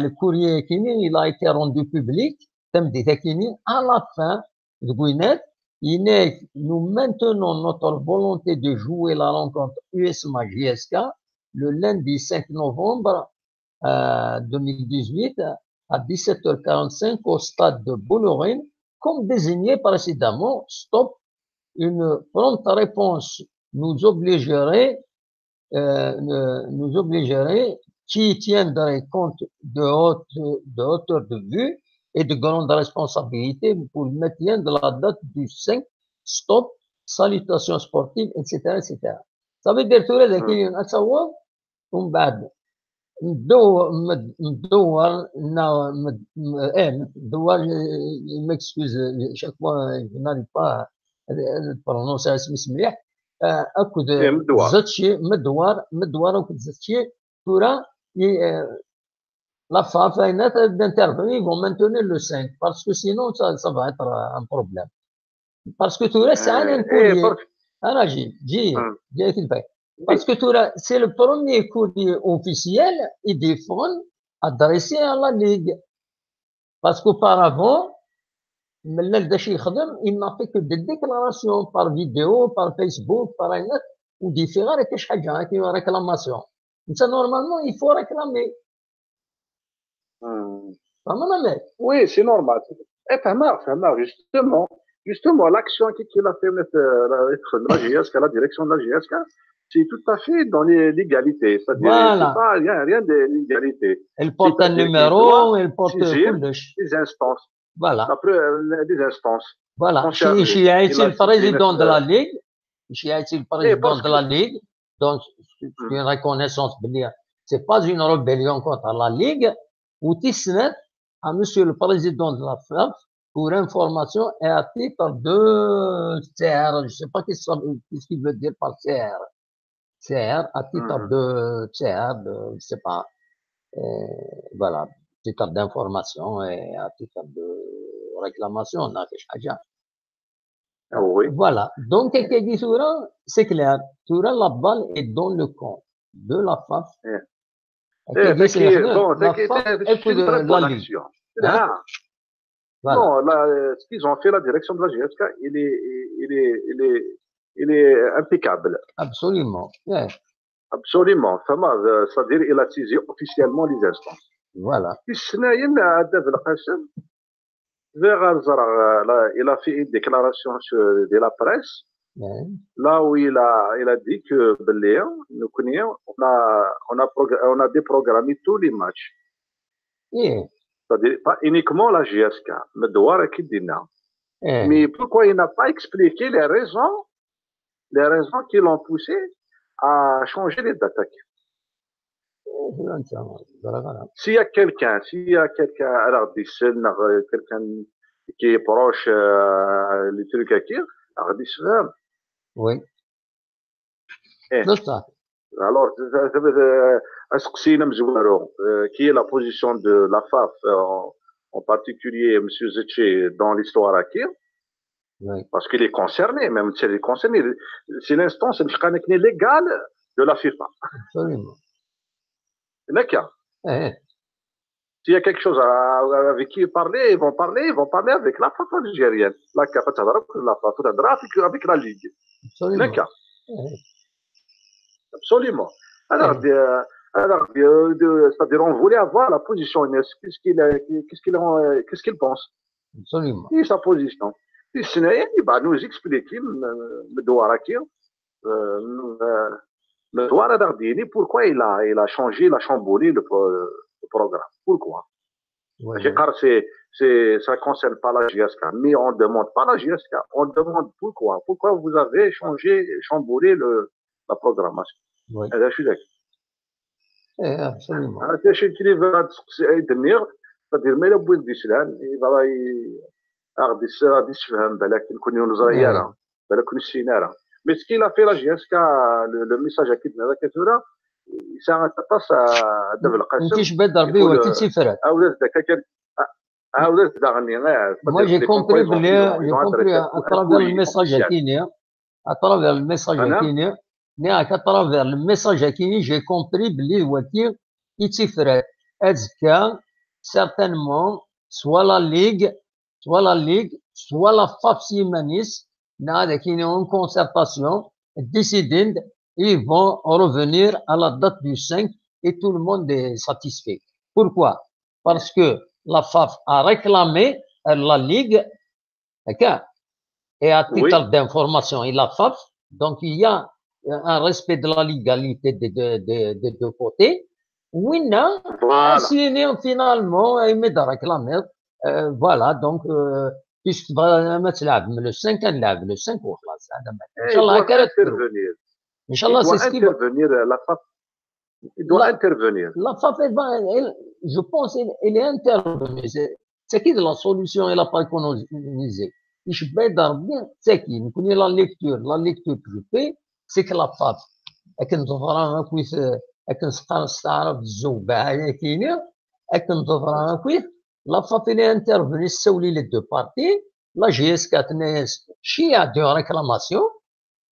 le courrier il a été rendu public, à la fin, nous maintenons notre volonté de jouer la rencontre USMA JSK le lundi 5 novembre 2018 à 17h45 au stade de Bolloré, comme désigné précédemment. Stop. Une prompte réponse nous obligerait qui tiendrait compte de hauteur de vue et de grande responsabilité pour le maintien de la date du 5 stop, salutations sportives, etc. etc. Ça veut dire que les qui نتصور ومن بعد ندور m'excuse chaque fois je n'arrive pas à prononcer اسم مليح اكد زدشي مدوار وكد زدشي كورة la FAF d'intervenir, ils vont maintenir le 5 parce que sinon ça va être un problème. Parce que tout reste un courrier. Parce que tout c'est le premier courrier officiel et défend adressé à la Ligue. Parce qu'auparavant, il n'a fait que des déclarations par vidéo, par Facebook, par Internet, ou différentes réclamations. Ça, normalement, il faut réclamer. Oui, c'est normal. Justement, l'action qu'il a fait la GSK, la direction de la GSK, c'est tout à fait dans l'égalité. C'est-à-dire, il n'y a rien d'égalité. Elle porte un numéro, elle porte des instances. Voilà. Après, des instances. Voilà. Chez le président de la Ligue, donc c'est une reconnaissance, c'est pas une rébellion contre la Ligue, ou tisnet à Monsieur le Président de la FAF pour information et à titre de CR, je sais pas qu'est-ce qu'il veut dire par CR. CR, à titre de CR, je sais pas, voilà, titre d'information et à titre de réclamation, on a quelque chose. Ah oui. Voilà. Donc, qu'est-ce qu'il dit Soura? C'est clair. Soura, la balle est dans le camp de la FAF. Bon, c'est une très bonne Ligue. action. Hein? Voilà. Non, là, ce qu'ils ont fait, la direction de la GSK, il est impeccable. Absolument. Yeah. Absolument. C'est-à-dire il a saisi officiellement les instances. Voilà. Il a fait une déclaration de la presse, là où il a dit que on a déprogrammé tous les matchs. C'est-à-dire pas uniquement la GSK, mais pourquoi il n'a pas expliqué les raisons qui l'ont poussé à changer les dates. S'il y a quelqu'un, alors quelqu'un qui est proche les trucs à dire, alors oui. C'est ça. Alors, qui est la position de la FAF, en particulier M. Zetché, dans l'histoire à Kiev? Oui. Parce qu'il est concerné, même s'il est concerné, c'est l'instance légale de la FIFA. Absolument. D'accord. S'il y a quelque chose avec qui parler, ils vont parler avec la FAF algérienne. La FAF avec la Ligue. Absolument. D'accord. Absolument. Alors, c'est-à-dire, on voulait avoir la position. Qu'est-ce qu'il pense? Absolument. Et sa position. Et il va nous expliquer, le Douara Dardini, pourquoi il a changé, il a chamboulé le programme. Pourquoi? Car ça ne concerne pas la GSK, mais on ne demande pas la GSK, on demande pourquoi. Pourquoi vous avez chamboulé la programmation? Oui. Je suis d'accord. Absolument. c'est-à-dire ما لابد الإسلام غادي يفهم بالك نكونوا نزريارة بالك نسينارة mais ce qu'il a fait la GSK le message أكيد من هذا كثيرا ساعة تقص دبل القسم كنتيش بدر بيه وتتسفرت أولاد ذاك أولاد داغني moi j'ai compris à travers le message Akini à travers le message Akini j'ai compris بلي وكيل يتسفرت أزكى certainement soit la Ligue soit la FAF Simanis qui est en concertation décident ils vont revenir à la date du 5 et tout le monde est satisfait. Pourquoi? Parce que la FAF a réclamé la Ligue et à titre d'information et la FAF, donc il y a un respect de la légalité des deux côtés. Oui, non, signé finalement, il m'a réclamé. Voilà, donc, puisque vraiment, le 5, le 5 au classe. Inch'Allah, Inch'Allah, c'est ce qui va. La FAF, il doit intervenir. La FAF, je pense, elle est intervenue. C'est qui de la solution, elle n'a pas économisé. Je vais dire bien, c'est qui, nous connaissons la lecture que je fais, c'est que la FAF, elle nous fera un quiz. نستعرف الزوبعة كاينة كنظفرها كويس لا فافيلي انترفوني سولي لي دو بارتي لا جي اس كاتناس شيع دو ريكلاماسيون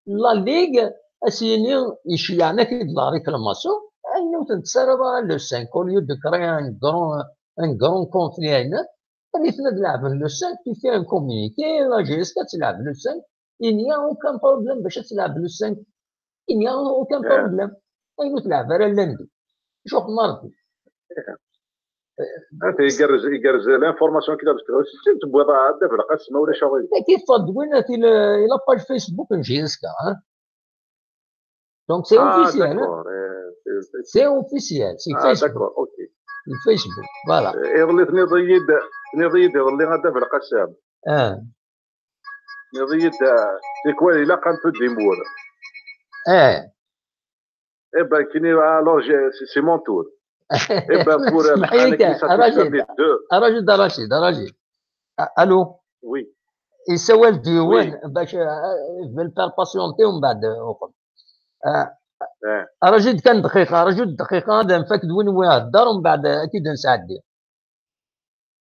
لا ليغ اسيني يشيعنا كي لا ريكلاماسيون انو تنتسرب لو 5 au lieu de créer un grand conflit هنا غادي تلعب لو 5 في فيه ان كومونيكي لا جي اس كتلعب لو 5 il n'y a aucun problème باش تلعب لو 5 il n'y a aucun problème أي تلعب على اللندي شوف مرضي يقرز لانفورماسيون كي دابا تبغى هذا في القسمه ولا شغل كيف تدوينا الى باج فيسبوك نجي اسكا دونك سي اوفيسيال سي اوفيسيال سي فيسبوك اوكي الفيسبوك فوالا يظل نضيد يظل هذا في القسام نضيد كوالي لا كان في ديمور Eh ben, alors c'est mon tour. Eh ben, pour رشيد الو وي يسوى الديوان باش بالبارباسيونتي ومن بعد اخر رشيد كان دقيقه رشيد دقيقه هذا نفك وين وين الدار ومن بعد اكيد نساعد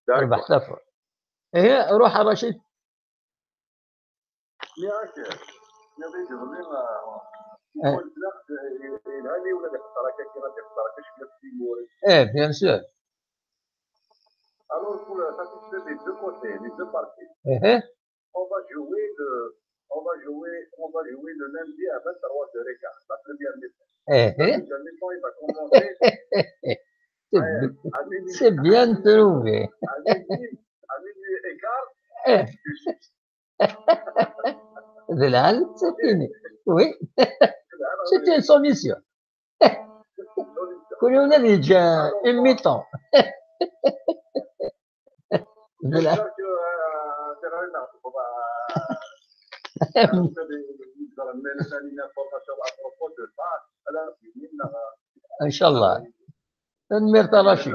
ربح صفر ايه روح رشيد ايه بيان سور Alors, pour satisfaire les deux côtés, les deux parties, on va jouer le lundi à 23h15, la première mi-temps. La deuxième mi-temps, il va commencer c'est bien trouvé. À minuit et quart, Zilal, c'est fini. Oui, c'est une solution. كل déjà une mi-temps. ان شاء الله نمرت رشيد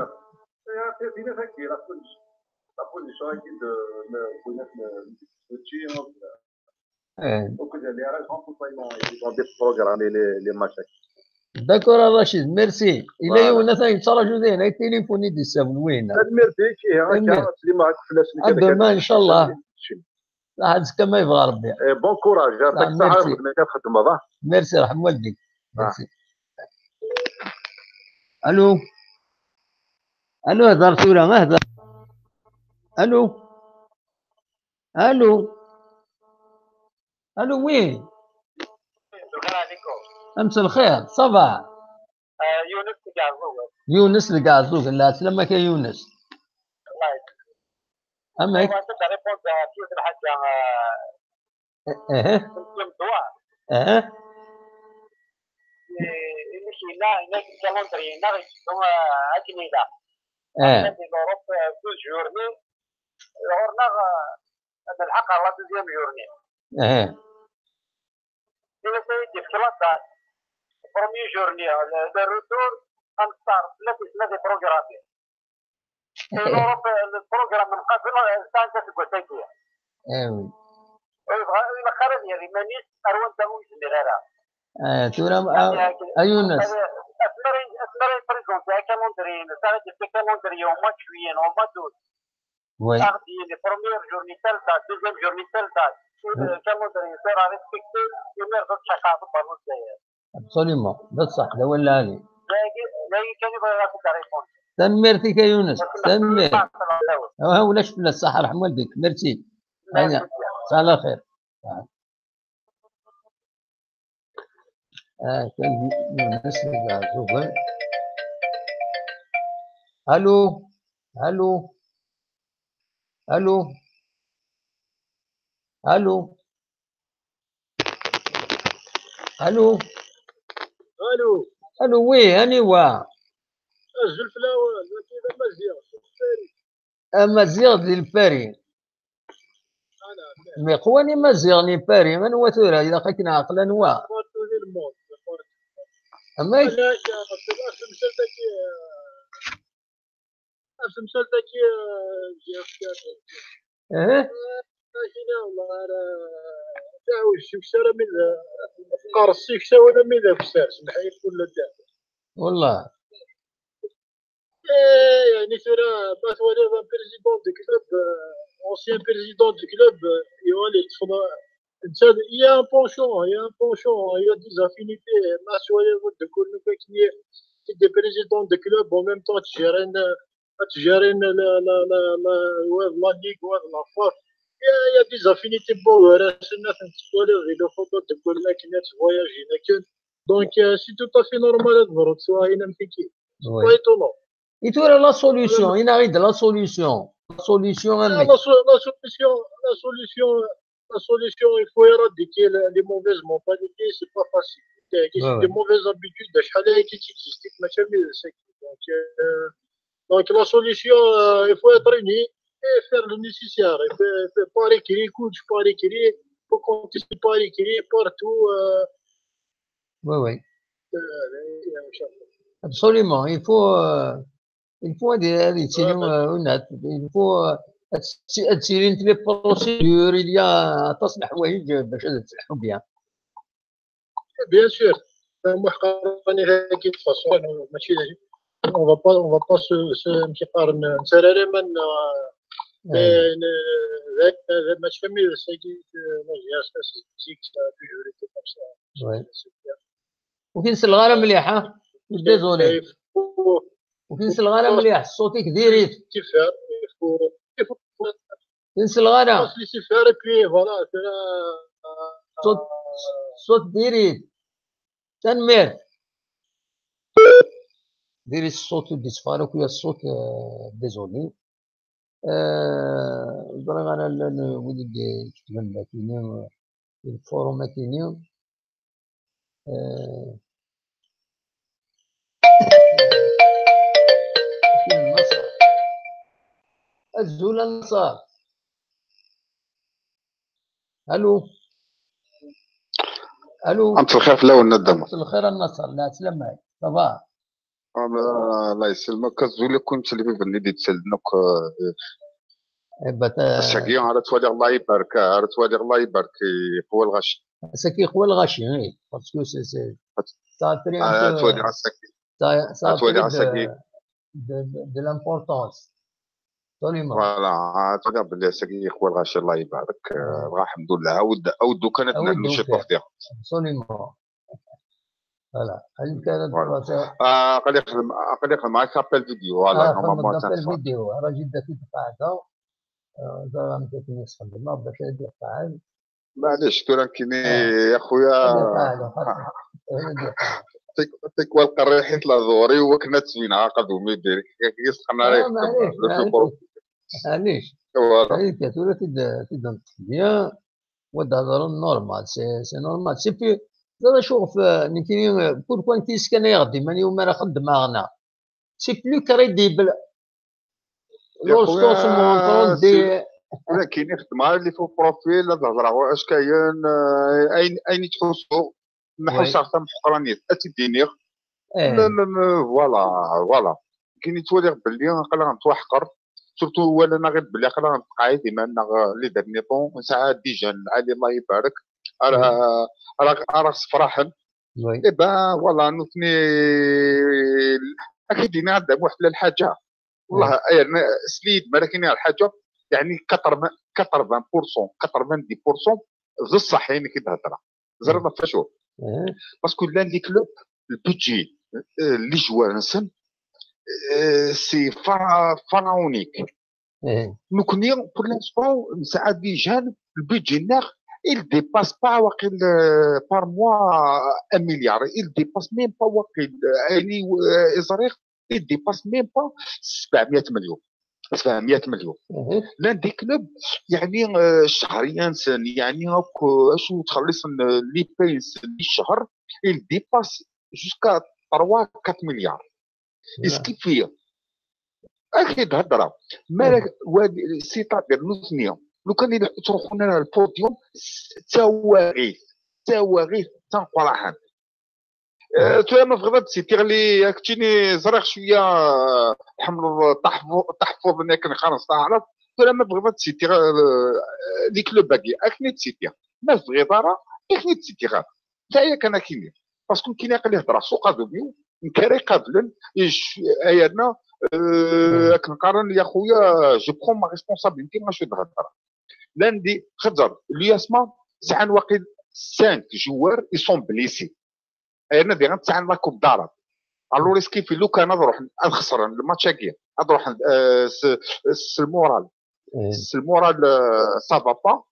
D'accord Rachid, merci. Il est où Nathan يتصرف زين هاي تليفوني دي السبب وين؟ demain ان شاء الله. هذا كما يبغى ربي. بون كوراج يعطيك الصحة وخدمتك خدمة ميرسي رحم والديك. ميرسي. الو الو هضرت ولا ما هضر؟ الو الو الو وين؟ امس الخير صباح. يونس القعزوق. يونس القعزوق لا سلامك يا يونس. الله يسلمك. امك. Premier journée, le retour, on start, là, c'est programmé. l'Europe, le programme, ça, c'est ce que c'est qui. oui. إذا خرج يعني مانيس أروان تقول جنرالها. تورم أيونس. أسمرين بريزونتي كالندرين سارة كالندري يوم ما شويين يوم ما دوت. Oui. أخذي les premières journées telle date, deuxième journée telle date. كالندري sera respecté première autre chaque fois par nous d'ailleurs. Absolument. ده صح ده ولا هذه. لا كان يبغى ياخذ ريبونس. تنمرتك يا يونس تنمر. ولا شفنا الصحة رحم والديك ميرسي. أنا على خير. كان يونس القعزوق. الو الو الو الو الو الو الو وي هاني وا الزلفلاوه كذا مزيغ ديال الباري مي قواني مزيغني باري من هو ثورة اذا خكنا عقلا وا اما والله يعني ترى مثلا بريزيدون دو كلوب ancien président du club يولي il y a un penchant il y a des affinités ما شويه ود كل كي des présidents de club en même temps تجارين la ligue la FAF il y a des affinités pour الناس تقول غير خطوط تقول لك الناس فواياجي لكن donc c'est tout à fait normal هذا سواء هنا مفيكي pas étonnant. Et tu as la solution, il arrive de la solution. La solution, il faut éradiquer les mauvaises mentalités, c'est pas facile. Des mauvaises habitudes, donc la solution, il faut être uni et faire le nécessaire. Il faut pas écrire, pas écrire, il faut contester, pas écrire partout. Oui, oui. Absolument, il faut هذه تسيري il faut تسيري انت لي بروسيدور il y a تصلح حوايج باش تصلحوا بيان. بيان سور محقق راني هاكي de façon ماشي on va pas se نمشي قارن نسراري من ذاك ما تفهمي ساكي مجياس فيزيك توجور ايتي كوم سا. وفين الغاله مليحه ديزولي وفين الغاله مليح صوتك ديريت تفهم فين الغاله اصلي سيفار بي فوالا صوت ديريت تنمير ديري الصوت ديسفارك ويا الصوت ديزولي ضرب انا ولد كتب لنا كاينين الفوروم كاينين كاين النصر الزول النصر. الو أنت الخير في الأول ندم. أنت الخير النصر لا تسلمك صباح. الله يسلمك كزولي كنت اللي في اللي تسلمك الساقي على توالي الله يبارك على توالي الله يبارك هو الغش ساكي هو الغشي وي باسكو سي توالي على الساقي توالي على الساقي de l'importance absolument فوالا توالي بالله الساقي هو الغش الله يبارك الحمد لله عاود كانت نحن شي بوفتير absolument فوالا هل كانت قال لك معك ابل فيديو فوالا نورمالمون ابل فيديو راه جدا في قاعده زعما ممكن يسخن الله باش يدير فعال معليش ترى كيني يا خويا تيك والقري حيت لا ظهوري وكنا تسوين عقد وميدير يسخن عليك معليش هذيك تولي تبدا بيان وتهضر نورمال سي نورمال سي بي زعما شوف كاينين بوركوا انت سكن يغدي ماني وما راه خدم معنا سي بلو كريديبل لوسكو سمونطون دي ولا كاينين خدمه اللي في البروفيل تهضر واش كاين اين تحوسو نحوس حتى محقرانيت اتدينيغ فوالا كاين تولي باللي قال نتوحقر سورتو ولا انا غير باللي قال نتقاعد ديما انا اللي درني بون ساعات ديجا العالي الله يبارك راه فرحان ايبا فوالا نوثني اكيد دينا عندها واحد الحاجه والله سليد ما كاين الحاجه يعني 80% 90% ذو الصحيين كي تهضر زرنا فاشو باسكو لان لي كلوب البودجي اللي جوا نسن سي فرعونيك نو كوني بور لانستون ساعات ديجا البودجي ناخ il dépasse pas واقيل par mois 1 مليار il dépasse même pas واقيل يعني ازريق il dépasse même pas 700 مليون لان دي كلوب يعني شهريا يعني هاك شو تخلص لي بينس الشهر il dépasse jusqu'à 3 4 مليار اسكيفيه اكيد هضره مالك سيتادير نوثنيا لو كان تروحوا لنا البوديوم تواغيث تنقرحان تو ما بغيت سيتي لي كنتيني زريق شويه حمل تحفظ انا كنخلص تعرف تو ما بغيت سيتي لي كلوب باقي اكني تسيتي ما بغيت راه اكني تسيتي غير حتى كان كاين باسكو كاين اللي يهضر سوق دوبيو نكري قبلا ايادنا كنقارن يا خويا جو برون ما ريسبونسابيلتي ماشي نهضر لاندي خضر الياسما ساعه واقيل 5 جوار يسون بليسي انا دير تاع لا كوب دارا الو ريسكي في لو كان نروح نخسر الماتش كاين نروح المورال سافا با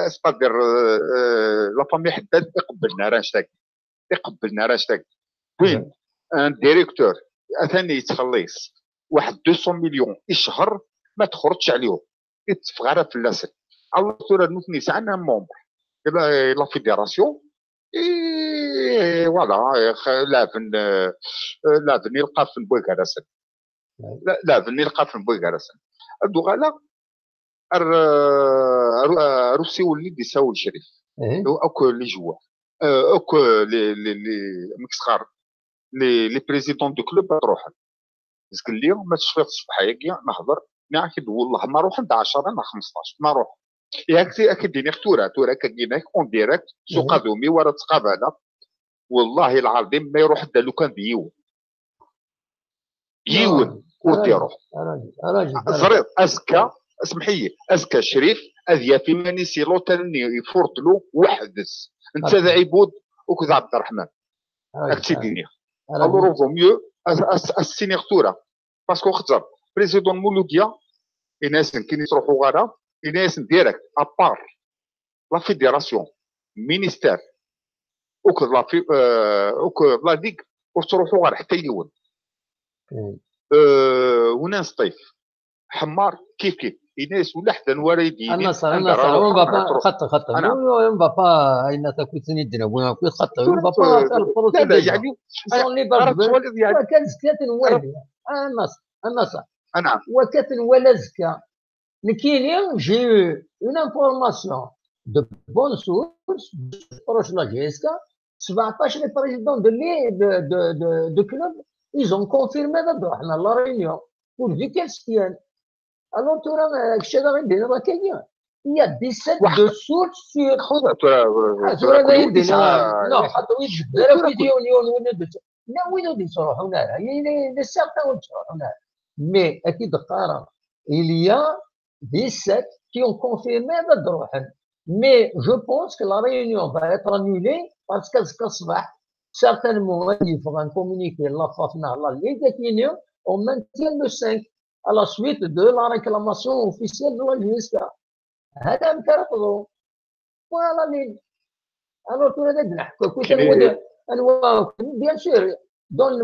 ستادير لا فامي حداد يقبلنا راشتاك وين ان ديريكتور ثاني يتخلص واحد 200 مليون الشهر ما تخرجش عليهم يتفق على في اللاسل الله ترى نوثني ساعنا مومبر لا فيدراسيون فوالا لافن يلقى في بوكارسن لافن يلقى في بوكارسن ادو غالا روسي وليد يساوي الشريف او كل اللي جوا اوك لي مكسخار لي بريزيدون دو كلوب تروح باسكو اليوم ما تشفيق الصباح ياكي نهضر ناكد والله ما روح عند 10 انا 15 ما روح ياك اكديني تورا كايناك اون ديريكت سوق دومي ورا تقابله والله العظيم ما يروح دا لو كان ديون وتيروح زريط ازكى اسمحي ازكى شريف اذيا في مانيسي لوتاني يفورتلو وحدس انت ذا عبود وكذا عبد الرحمن اكتيديني الو فو ميو السينيغتورا باسكو خطر بريزيدون مولوديا الناس كاين يروحوا غادا الناس ديريكت ابار لا فيديراسيون مينيستير وك لا في وك لا ديك وتروحوا غير حتى يون وناس طيف حمار كيف الناس ولا حتى الوالدين النصر اون با خط اون با با اين تكوتني الدنا وين كوي خط اون با با لا يعني كان زكاه والد النصر نعم وكان ولا زكاه كاينين جي اون انفورماسيون دو بون سورس بروش لا جيسكا 17 لي بريزيدون دو كلوب ils ont confirmé رحنا لا ريونيون pour dire qu'elle tient. Alors, tu as الشيء هذا عندنا راه كاين. Il y a 17 de sources sur. Non, حطوا يديروا فيديو لا وين يصرحوا هنا يعني certains يصرحوا هنا. Mais أكيد قارن. Il y a 17 qui ont confirmé هذا الروحن. Mais je pense que la réunion va être annulée parce que الصباح certainement il faudra un communiqué la FAFNA la Ligue d'Union on maintient le 5 à la suite de la réclamation officielle de la GSK. هذا مكرفضوا ولا لين alors tout le monde bien sûr dans le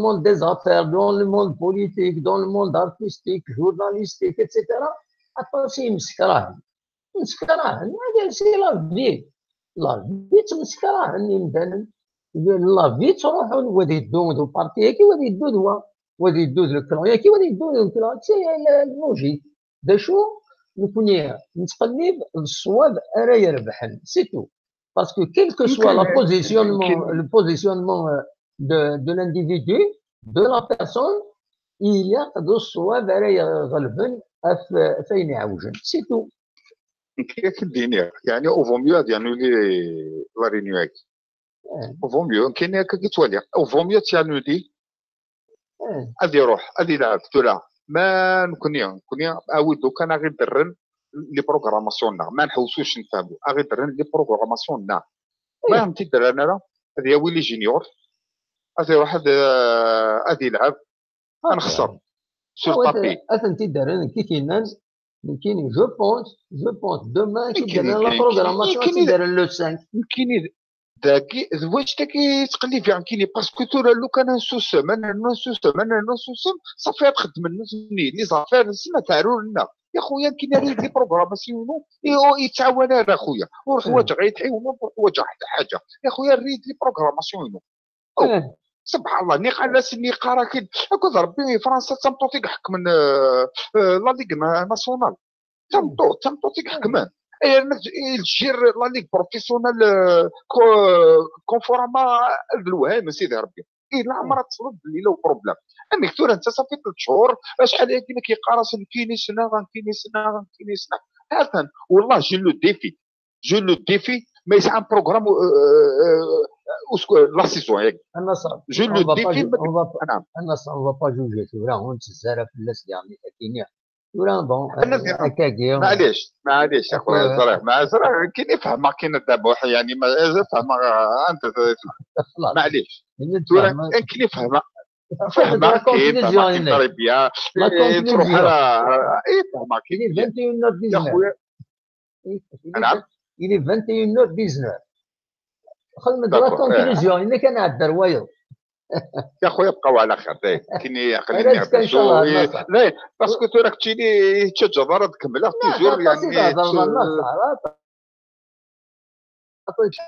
monde des affaires dans le monde politique dans le monde artistique journalistique etc. attention مسكراهن هذا سي لا في تمسكراهن مثلا لا في تروحوا ودي يدو بارتي كي ودي يدو هو ودي يدوز الكلون كي ودي يدوز الكلون سي اللوجيك دا شو نكوني نتقلب الصواب راه يربحن سي تو باسكو كيل كو سوا لا بوزيسيونمون دو لانديفيدو دو لا بيرسون إيا قدو الصواب راه يغلبن فين يعوجن سي تو كديني يعني او فو ميو يعني لا رينيوك او فو ميو كاين كيتوالي او فو ميو تيانودي غادي يروح غادي يلعب تلا ما نكوني اودو كان غير درن لي بروغراماسيون ما نحوسوش نفهمو غير درن لي بروغراماسيون ما فهمتي درنا انا هذا ويلي جينيور غادي يروح غادي يلعب غنخسر سور بابي فهمتي درن كي كاين كاين جو بونس دومان كي درنا لا بروغراماسيون كي درن لو 5 كاين داكي واش داكي تقلي فيها كيني باسكو تورا لو كان نص سيمانه صافي تخدم الناس لي زافير سما تعروا لنا يا خويا كاين لي بروغراماسيون يتعاون انا خويا وروح واجا غيتعاون وروح واجا حاجه يا خويا ريد لي بروغراماسيون سبحان الله ني قال ني قرا كي كنت ربي فرنسا تمطوطي حكم من لا ليغ ناسيونال تمطوطي حكمان الجير لا ليغ بروفيسيونال كونفورما الوهام سيدي ربي لا عمرها تصلب اللي له بروبليم انك تورا انت صافي 3 شهور شحال هادي ما كيقارص كيني سنه هذا والله جو لو ديفي ما يسعى بروغرام لا سيزون ياك النصر جو لو ديفي نعم النصر on va pas juger tu vois on تزرف الناس اللي عم يحكيني ولا بون هكاكي معليش يا خويا صراحه مع صراحه كاين يفهم كاين دابا يعني ما فهم انت معليش كاين يفهم كاين تربيه تروح يفهم كاين 21 يا خويا نعم il est 21h19 خلينا ندير كونكلوزيون انا كنعذر وايض يا خويا بقاو على خير كاين خليني نعرفوا لا باسكو تو راك تجيني تجبر تكملها توجور يعني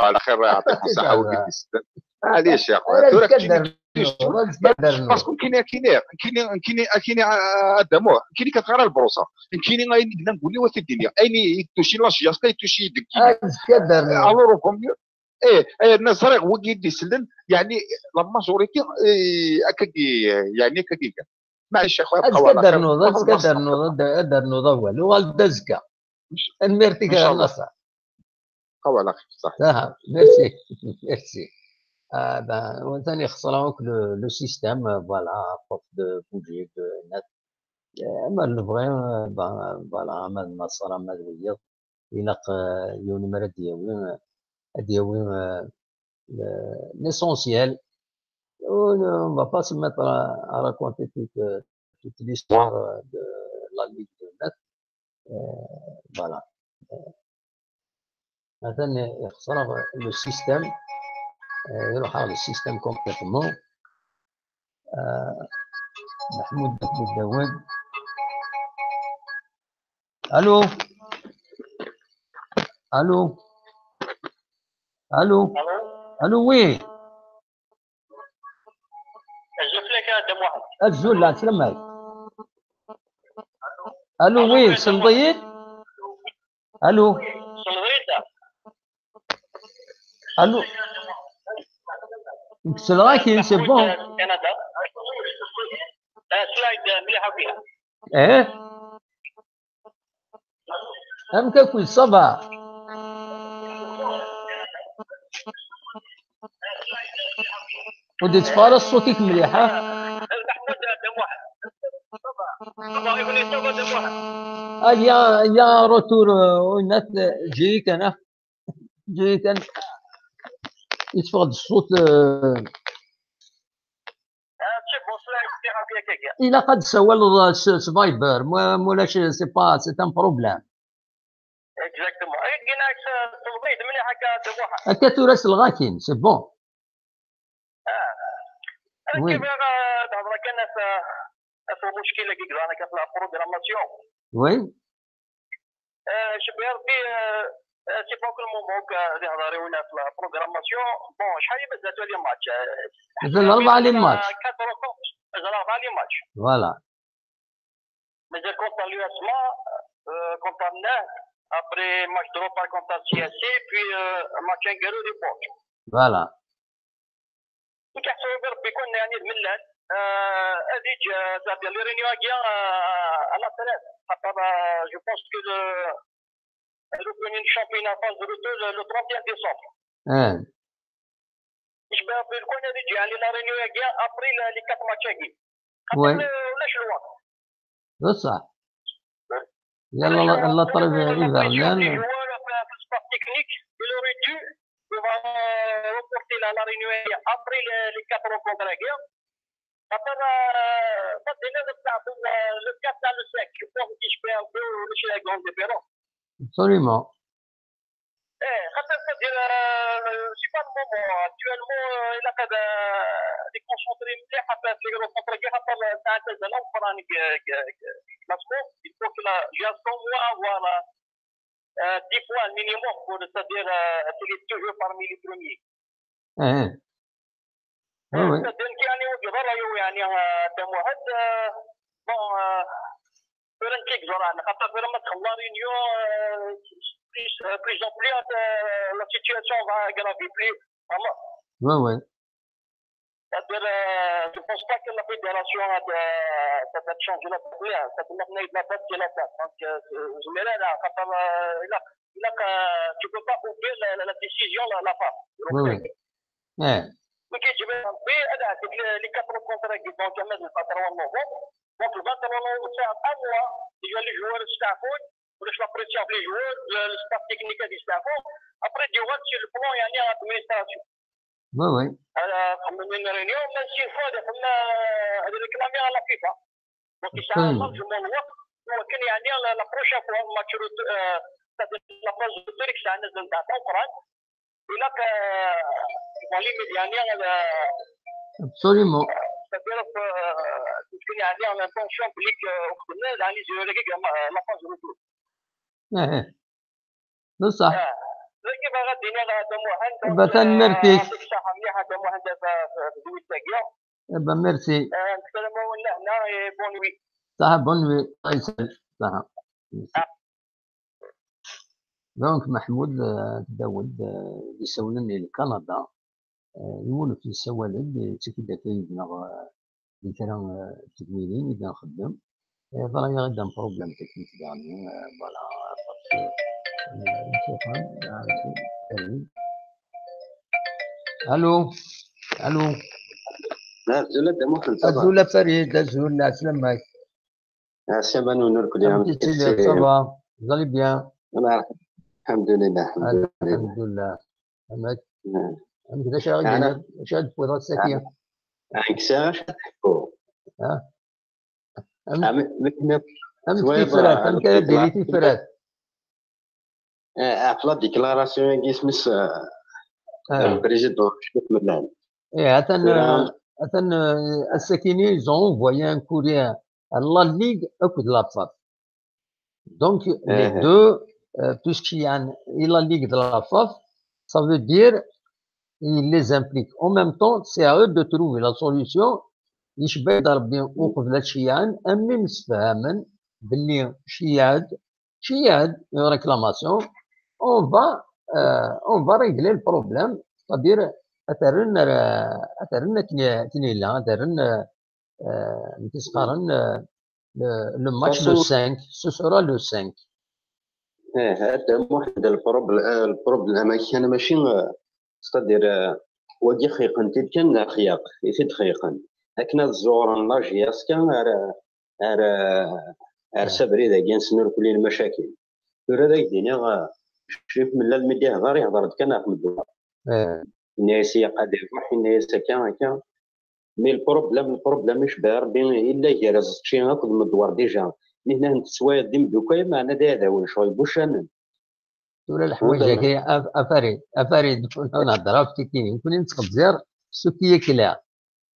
على خير يعطيك الصحه وديك السلام معليش يا خويا تو راك تجيني باسكو كاين ادمو كاين كتقرا البروصه كاين غادي نقول لي واش الدنيا اين يتوشي لاش ياسكا يتوشي يدك كدرنا الو الناس راه هو كيدي يسلن يعني لا ماجوريتي هكاكي يعني هكاكي معليش اخويا بقاو على أتقدر خير نوض وهو أتقدر نوض أقدر نوض أول والدزكا الميرتي ان شاء الله النصر بقاو على خير صح صح ميرسي ميرسي وثاني خسرانك لو سيستيم فوالا بروف دو بوجي دو نت اما نبغي فوالا اما النصر اما الويض إلاق يونمر دياوي l'essentiel. On ne va pas se mettre à raconter toute l'histoire de la Ligue de Net. Voilà. Maintenant, le système, le système complètement. Mahmoud Daoud. Allô? Allô? Allô? Allô, oui. الزول لا تسلم عليك. الو وي سلطيت. الو الو سلغاكي سي بون. ايه ام كاكل صبا ودي تفارس صوتك مليحه. يا روتور الناس جيك انا يتفقد الصوت. إلا قد سوى سفايبر مولاش سي با سي ان بروبليم. هكا تراس الغاكين سي بون. وي مشكله كي انا كنت في البروغراماسيون. وي شبه ربي سي با كل مومون كنهضروا هنا في البروغراماسيون. بون شحال مازال لي ماتش؟ مازال 4 لي ماتش. مازال 4 لي ماتش. فوالا مازال كونتر اليوسما كونترناه ابري ماتش دروبا كونتر سي اس سي بي ماتش انكارو دي بوك. فوالا كنحسبوا بربي كون يعني الملان هذيك تاع لي رينيون كيا على ثلاث خاطر جو بونس كو لو الشامبيون فاز روتور لو 31 ديسمبر. يشبه بالكون هذيك يعني لا رينيون كيا ابريل لي 4 ماتشاكي. وي ولاش الوقت بصح يلا الله طرب يفرنان في السباق تكنيك il aurait dû reporter la réunion après les 4 rencontres كيا خاطر بدينا نلعبوا لو كاب تاع لو ساك جو بونس كيشبه ماشي لا كروند ديفيرونس. ابسوليومون. خاطر تدير سي با المومون اكتوالمون الا قد لي كونسونطري مليح في لي كونسونطري كي خاطر تاع تزال فرانك كلاسمون il faut que la gestion doit avoir 10 points minimum pour c'est-à-dire être toujours parmi les premiers. يعني وجه رايه يعني دم واحد بون فرنكيك زرعنا خاطر فيرما تخلى رينيو بليز بلي لا سيتياسيون فا غرافي بلي فوالا. وي وي c'est-à-dire je pense pas que la fédération ça va changer la première ça va maintenir la date de la date donc je me là خاطر il a tu peux pas oublier la décision la part. وي وي وكيجيب ربي هذا عندك لي 4 كونترا كي دونك مازال 23 نوفمبر دونك 23 نوفمبر تاع ان موا ديجا لي جوار يستعفون ولاش لا بريسيون في لي جوار الستاف تكنيك هذا يستعفون ابري ديوار سي البلون يعني ادمينستراسيون. وي وي هذا خممنا رينيون ميم سي فوا خمنا هذا ريكلامي على فيفا دونك يسعى لارجمون الوقت ولكن يعني لا بروشين فوا الماتش لا فاز دو توريك تاع نزل تاع اوكران إلا يعني ابسوليومون c'est-à-dire تكون يعني ان انتونسيون بليك وخدمنا يعني زيرو لا فاز روتور. بصح كيف غادينا هذا مهند باتن ميرتيك صحه مليحه هذا مهند في دوي تاكيا با ميرسي نسلموا لهنا بون وي صح بون وي الله يسلمك صح. دونك محمود داود يسولني لكندا يولف يسولد تكيدا كايدنا مثلا التكوينين إذا نخدم فراهي غدا بروبليم تكنيك يعني فوالا الو الو الزول دا محمد الزول فريد الزول عسلامك عسلامة ونورك اليوم صافا vous allez bien الحمد لله الحمد لله أمك أمك اش غادي اش غادي هاد الساكية عنك ساعة تحكو أمك تيفرات أمك ديري تيفرات عقلة ديكلاراسيون يسمس البريزيدون شنو ملان إيه أتن الساكيني ils ont envoyé un courrier à la Ligue أكد l'AFAF donc les deux puisqu'il y a la Ligue de l'AFAF ça veut dire il les implique en même temps c'est à eux de trouver la solution يشبه ربي وقف للشيعان أمي مسفهما باللي شياد réclamation on va régler le problème c'est-à-dire أترن كنيلا أترن نتسقارن le match le 5 ce sera le 5 هذا واحد البروبليم كان ماشي c'est-à-dire ودي خيقن كان خياق يفيد خيقن هكنا الزور الناجياس كان سبري ذا جنس نور كل المشاكل ترى ذاك دينا شريف من الميديا هضر يهضر كان اخ مدوار الناس يقاد يروح الناس كان مي البروبليم مش بار بين الا جرز شي هاك المدوار ديجا هنا نتسوايا ديم دوكا معنا هذا وين شوي بوشان ترى الحوايج هكا افاريد نهضر في تكنيك نكون نتخبزر سو كي كلا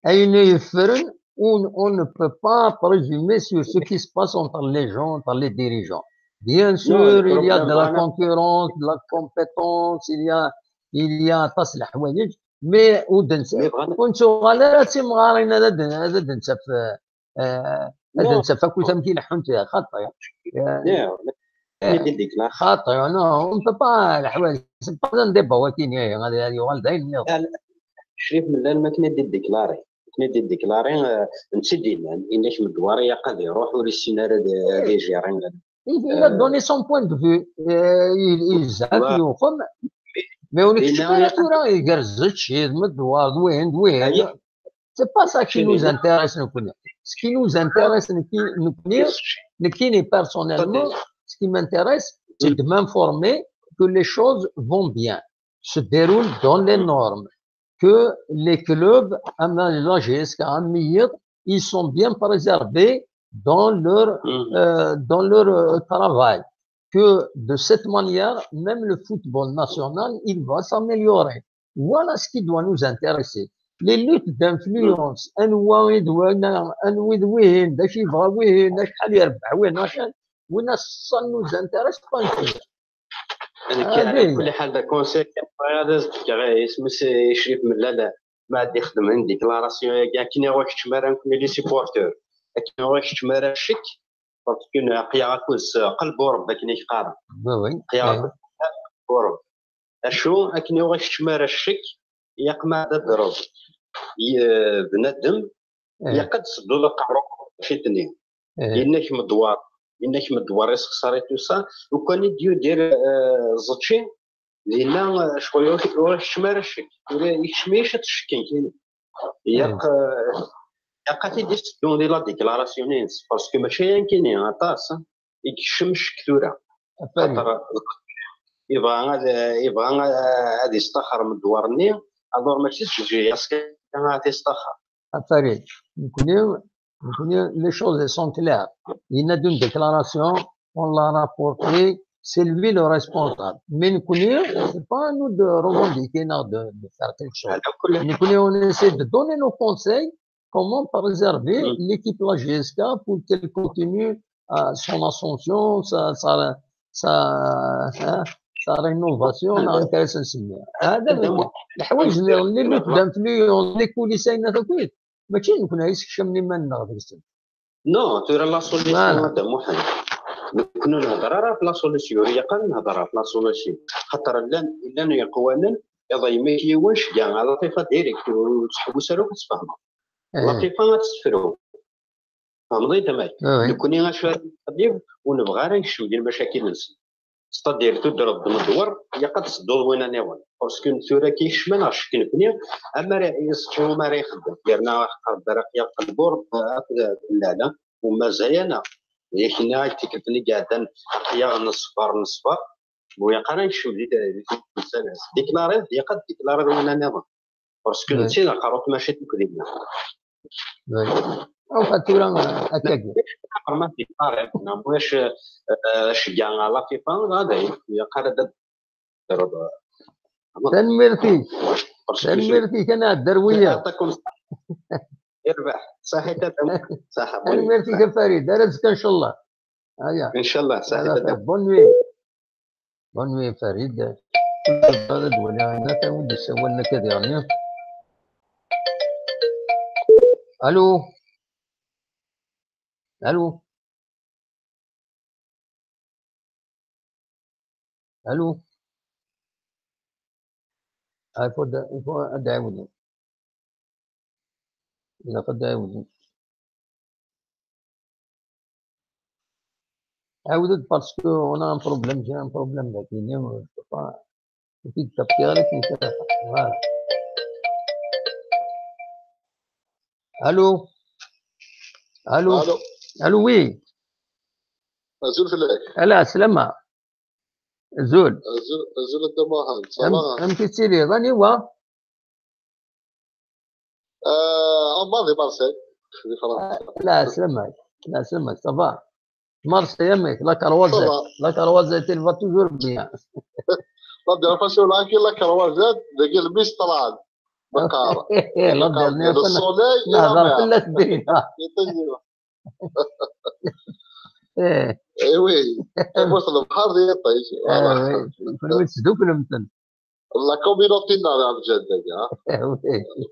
أين يفرن on ne peut pas présumer sur ce qui se passe entre les gens, entre les dirigeants. Bien sûr, il y a de la concurrence, de la compétence, il y a tas الحوايج mais ونشوف على سي مغارين هذا نسف كل تمكين حنت خاطئ خاطئ non on ne peut pas الحوايج c'est pas un débat ولكن هذه والدين شريف من ما كنا ديكلاري ديكلاري نسدي إنك مدواري قد يروح وللسيناريو دي جيران il a donné son point de vue il زعف يوفم mais on est يقرزش مدوار وين c'est pas ça qui nous intéresse ce qui nous intéresse نكيني personnellement ce qui m'intéresse c'est de m'informer que les choses vont bien se déroulent dans les normes que les clubs la GSK ils sont bien préservés dans leur travail que de cette manière même le football national il va s'améliorer voilà ce qui doit nous intéresser les luttes d'influence ça ne nous intéresse pas على كل حال دا كونسيل هذا اسمه شريف من لا ما عاد يخدم عندي ديكلاراسيون كاع كي واش تمارا نكون لي سيبورتور كي واش تمارا الشك باسكو قيا كوز قلب ورب كي قارن قيا ورب اشو كي واش تمارا الشك يقما ضرب بنادم يقد صدو لك شي تنين إنك مدوار يسخسر توسا وكان يديو دير زوتشي لأن شوية واش تمارا الشك يشميش تشكين كاين ياقا تيدير تدون دي لا ديكلاراسيون باسكو ماشي كاينين عطاس يكشمش كثورة خاطر يبغى غادي يستخر من دوارني الوغ ماشي تجي ياسك غادي يستخر فريد les choses sont claires. Il y a une déclaration, on l'a rapporté, c'est lui le responsable. Mais nous connaissons, c'est pas à nous de revendiquer, de faire quelque chose. Nous connaissons, on essaie de donner nos conseils, comment préserver l'équipe de la GSK pour qu'elle continue son ascension, sa rénovation, l'intérêt السمية. هذا الحوايج اللي lutte d'influence, les coulisses هذا ماشي نكون عايش كشمني ما نغدر نو ترى لا سوليسيون هذا محل كنا نهضر راه في لا سوليسيون هي قال نهضر في لا سوليسيون خاطر لان يقوانا يضيع يواش كاع على لطيفه ديريكت وتحبس راه كتفهمها لطيفه غتستفرو فهمتي تمام كوني غنشوف الطبيب ونبغى راه نشوف ديال المشاكل نفسي ستادير تضرب المدور هي قد تصدر وين نيوان باسكو نثورا كيشمل عشكن فني اما راه يسجلوا ما راه يخدم ديرنا قدر يبقى البور لا وما زينا يحنا تكتني قاعدين يا نصفر ويا قرا نشوف ديك ديكلاري هي قد ديكلاري وين نيوان باسكو نسينا قروت ماشي تكذبنا او فاتورا هكاك ما ديكلاري واش شجع على فيفا هذا يقرا تنمرتي انا الدرويه يعطيكم يربح صحيح صح تنمرتي فريد رزقك ان شاء الله هيا ان شاء الله صحيح بون نوي فريد البلد ولا انا تودي سوى لنا كذا يعني الو il faut ادعوني لقد دعوني عاودت باسكو انا ان بروبليم جا ان بروبليم لكن في التفكير لكن فوالا الو وي زول فلاك لا سلامة زول الدماهن صباح امتي لي راني هو ماضي مارسيل في فرنسا لا سلامك صباح مارسيل يمك لا كروازات تلفا توجور بيان ربي رفاسيو لكن لا كروازات دقي الميس طلعت بقارة لا ديرني نهضر في الدنيا ايوي وصل البحر ديال طيش كنا تسدو في المتن لا كومينوتي نار على الجهد كاع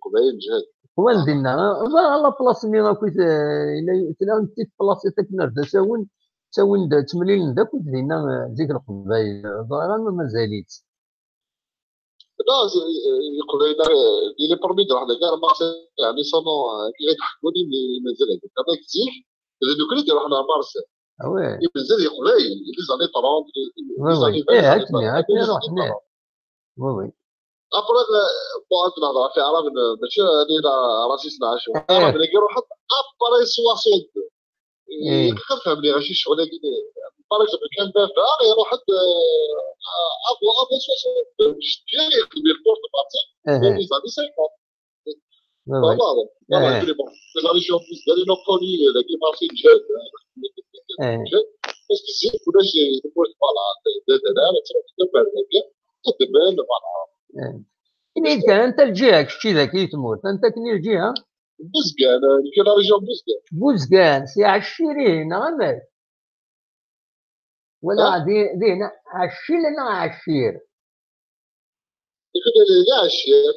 قبيل جهد هو ندينا لا بلاص اللي راكو الا انت في بلاصتك نرد تساون تمليل داك ودينا ديك القبايل ظاهرا ما زاليت لا يقول لي برميد واحد كاع يعني صنو كي يضحكوني مازال هذاك هذاك تزيح لانه كنا يديروا حنا مارس وي مازال يقلاي لي زاني 30 وي هاتني روح هنا وي ابرا بوعد نهضر في عرب ماشي انا راسي 12 عرب اللي كيروح ابرا 60 كنفهم لي غاشي شغل باغ اكزومبل كان دافع يروح حد ابو 60 جاي يخدم البورت بارتي لي زاني 50 والله يقول لي بون زاني شوف داري نو كوني لكن مارسي جاد بس كيزيد كلش يدور فوالا انا تروح تدبر فوالا كان انت الجهه شتي ذاك يتموت انت كني الجهه بوزكان كاين ريجون بوزكان سي عشيرين غمل ولا دينا عشير لنا عشير يقول لي لا عشير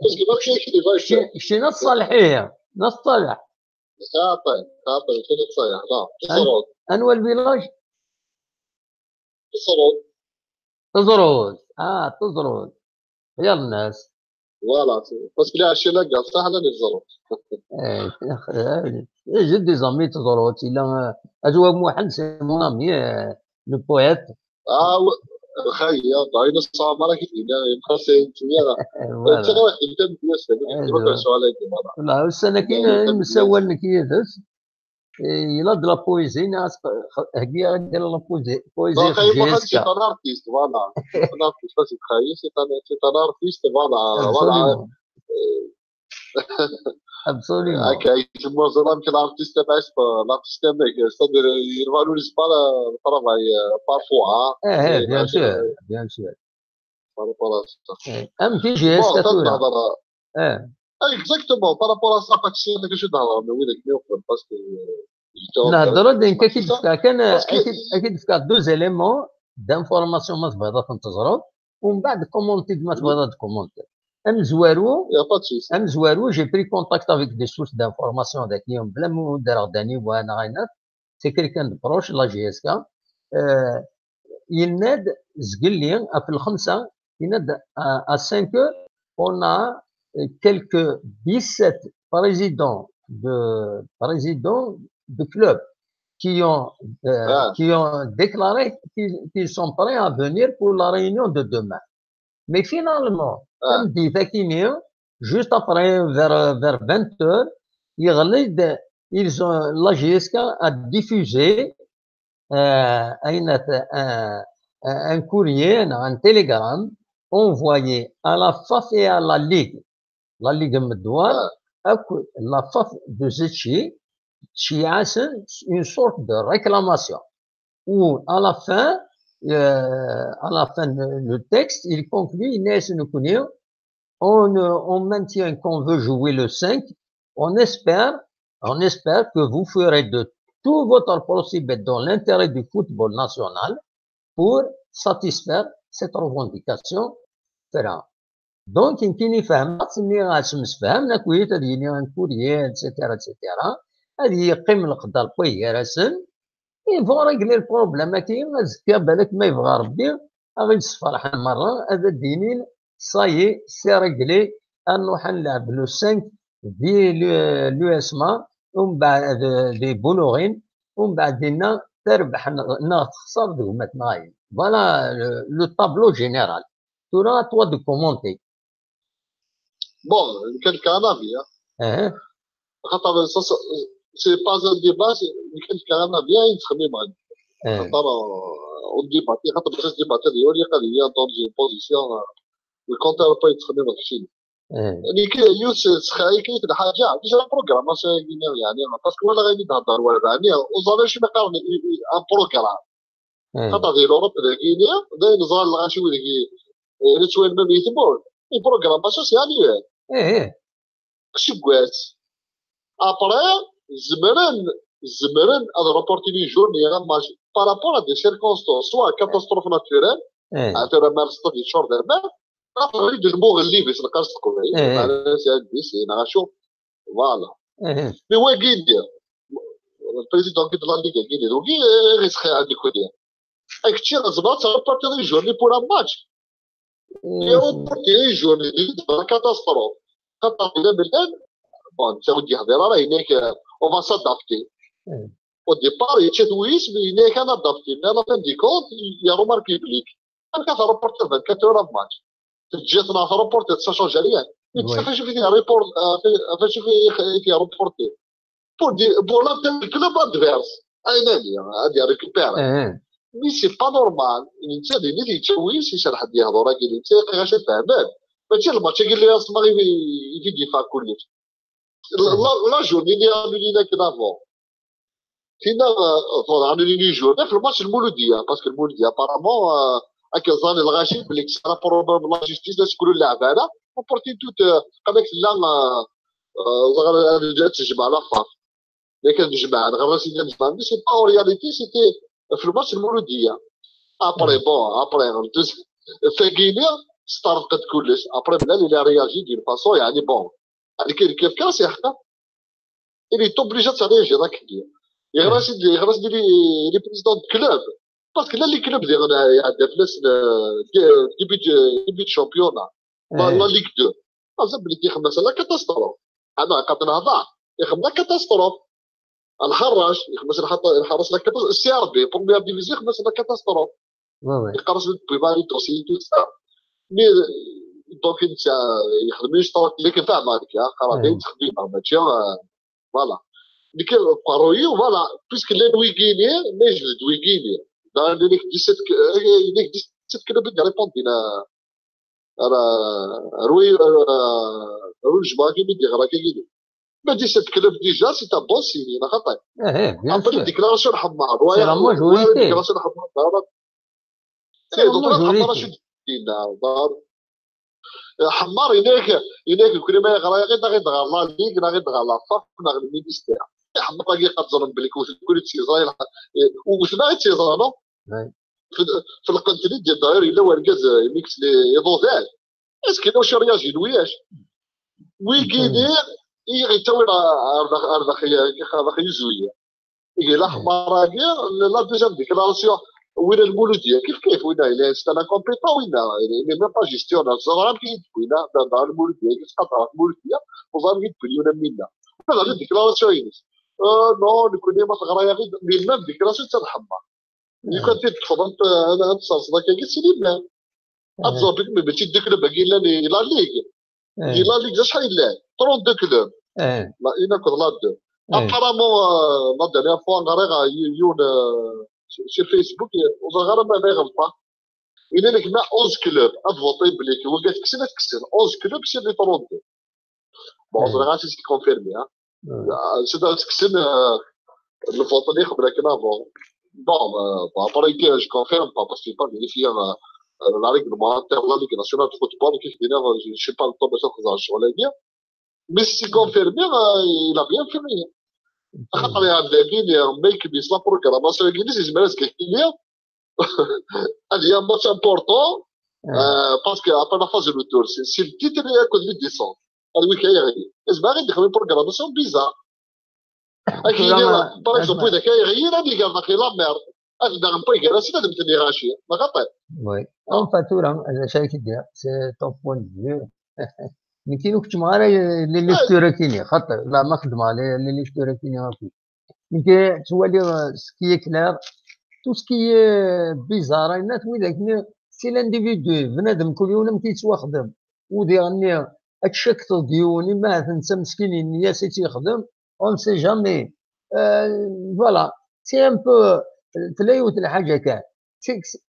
باسكو ما كاينش كيفاش شنو الصالحيه نصلح خاطر شنو تصيح لا تزرود انو الفيلاج تزرود تزرود يا الناس فوالا باسكو لا عشير لقى سهله نزرود جدي زامي تزرود الا اجوا موحد سي مون امي لو بويت خي ضاينا الصعب راك يبقى سي انت واحد انت بياس هذاك سؤالك لا السنه كاين مسوى النكيدس يلا د لا بويزي ناس هكيا ديال لا بويزي خايب واحد سي ان ارتيست فوالا ان ارتيست باش تخيل سي ان ارتيست فوالا ابسوليومون هكا يسموه زعما كالارتيست باش لارتيست هذاك صدر يفالوريز با الطرافاي بارفوا بيان سور بارابور ام كي جي اس كاتورا اكزاكتومون بارابور سا باكسي هذاك شنو نهضر انا وينك نوقف باسكو نهضروا ديك كان اكيد فكا دو زيليمون دانفورماسيون ما تبغيضها تنتظروا ومن بعد كومونتي ما تبغيضها تكومونتي ام زوارو جي بري كونتاكت افيك دي سورس دانفورماسيون ذاك اليوم بلا ما ندير غداني وانا غاينات c'est quelqu'un de proche de la GSK. يناد زقلي في الخمسة يناد à 5 heures on a quelques 17 présidents de clubs qui ont déclaré qu'ils sont prêts à venir pour la réunion de demain. Mais finalement, comme dit Fakini, juste après, vers 20 heures, la GSK a diffusé un courrier, un télégramme envoyé à la FAF et à la Ligue Medouane, la FAF de Zetchi, une sorte de réclamation où à la fin le texte il conclut on maintient qu'on veut jouer le 5, on espère que vous ferez de tout votre possible dans l'intérêt du football national pour satisfaire cette revendication. Donc, يمكن يفهم ملي غتمسفهم ناكويت هاد يجيني ان كوريير اتسيتيرا هادي يقيم القدا القوي راسن يبغوا ريغلي البروبليم ما كاين زكا بالك ما يبغى ربي غادي يصفر مره هذا دينين صايي سي ريغلي انو حنلعب لو 5 دي لو اسما ومن بعد دي بولوغين ومن بعد دينا تربح نخسر دوما تنايل فوالا لو طابلو جينيرال تورا توا دو كومونتي بون كان كلامي خاطر سي با ان ديبا كان كلامي بيان يتخمم خاطر اون ديباتي خاطر باش ديباتي يولي قال لي دون جي بوزيسيون الكونتر با يتخمم هادشي يعني يوس سخاي كاين الحاجه ديجا البروغرام ماشي يعني باسكو ولا غادي تهضر ولا يعني وزاري شي مقارن ان بروغرام خاطر ديال اوروب كينيا داير نزال غاشي ولكي ريتوال ما بيتمول البروغرام سوسيال كشكوات ابري زمرن هذا روبورتيني جورني غير ماشي بارابور دي سيركونستونس سوا كاتاستروف ناتورال عثر مال ستودي شور ديال الماء غادي يدير المغلي باش نقاش تقول على سي بي سي نغاشو فوالا مي هو كيدير البريزيدون ديال لا ليغا كيدير وكي غير سخي عندك ودير اكثر زبط روبورتيني جورني بور ان ماتش روبورتيني جورني ديال كاتاستروف خاطر بالان بون تاودي هضيره راه هناك اون فا سادابتي au départ يتشويس مي هناك انا ادابتي مي لا فان دي كونت يا رومار بيبليك انا كنت روبورتر 24 اور ماتش تجيتنا روبورتر تشانج عليا فاش فيها ريبورت فاش فيها روبورتي بور لا كلوب ادفيرس ايناني غادي ريكوبير مي سي با نورمال الانسان اللي يتشويس يشرح حد يهضر راجل انت غاش فهمان ماشي الماتش قال لي اسمع يجي ديفا كلش لا جورني اللي عاملين كدافون فينا عاملين جورني في الماتش المولوديه باسكو المولوديه ابارامون هكا ظن الغاشي بلي كسرا بروبليم لا جيستيس تقولوا اللعبه هذا وبورتي توت قالك لا جات تجمع لا فاف اللي كان تجمع غير راسي نجمع مي سي با اون رياليتي سيتي في الماتش المولوديه ابري بون ابري فاكينيا استرقت كلش ابري بلال اللي رياجي ديال فاسو يعني بون يعني كيف كاس يحقق اللي توبليجا تريجي راك كدير يغرس ديري لي بريزيدون كلوب باسكو لا لي كلوب ديال عندها فلاس ديبيت شامبيونا لا ليغ 2 لازم بلي كيخدم لا كاتاستروف انا قد نهضر يخدم كاتاستروف الحراش الحراش لا كاتاستروف السي ار بي بروميير ديفيزيون يخدم لا كاتاستروف يقرص البيباري دوسي تو سا مي دونك انت يخدم يشترك لك فاهم هذيك قرا تخدم ماشي فوالا ديك بارويو فوالا بيسك لي ويغيني نجد ويغيني دار ليك 17 كلوب اللي ريبوندينا روي جماعي اللي غير كيدير ما 17 كلوب ديجا سي تا بون سيني لا خطا ابري ديكلاراسيون حمار وي ديكلاراسيون حمار حمار هناك كل ما يغرى غير غير لا ليغ غير لا فاف غير المينيستير حمار غير قدرن بلي كل سيزون وسمعت سيزون في القنتلي ديال الداير الا وركاز ميكس لي يضوزال اسكي واش رياجي وياش ويكيدير يغيتاوي ارض خي زويه يقول لا حمار لا دوزيام ديكلاراسيون وين المولوديه كيف وين الا ستا كومبيتون وين مي ميم با جيستيون الزغران كي وين دار المولوديه تقطع المولوديه وزار يدبليونا منا هذا الديكلاراسيون ينس نو نكون ما تغرا غير مي ميم ديكلاراسيون تاع الحمار يكون تفضل انا تصدق كي سيدي بلا اتزوبك ماشي الكلوب باقي لا ليغ لا ليغ شحال لا 32 كلوب لا انا كنت لا دو ابارامون لا ديريير فوا غير يون sur Facebook وصغار ما غلطه إلا لك مع 11 كلوب افوتي بلي هو قالت كسر 11 كلوب سير لي 32 بون صراحه سي كونفيرمي سي تكسر الفوتو اللي خبرك انا بون اباري جو كونفيرم باسكو سي با فيريفير la réglementaire la Ligue nationale de football qui est je sais pas le temps de ça sur la guerre mais si c'est confirmé il a bien fait خاطر عندنا ميك بيس لا بروغراماسيون الانجليزي زعما كيحكي هذه ماتش امبورطون باسكو ابار لا فاز روتور سي التيتر ياكل لي ديسون هذا وين كيغير زعما غادي يدخل بروغراماسيون بيزار اكيد باغ اكزومبل اذا كيغير هذه قال باقي لا ميرد هذا نبغي راسي لازم تني غاشي ما خاطر وي اون فاتوره انا شايف كدير سي توب بوين فيو ما كاينوش تمارا اللي اشتراكيني خاطر لا ما خدم على اللي اشتراكيني هاكي يمكن تولي سكي كلار تو سكي بيزار الناس وذاك سي لانديفيدو بنادم كل يوم كيتسوا خدم وديرني هادشاك ديوني ما تنسى مسكين يا سيتي يخدم اون سي جامي فوالا سي ان بو تلايوت الحاجه كاع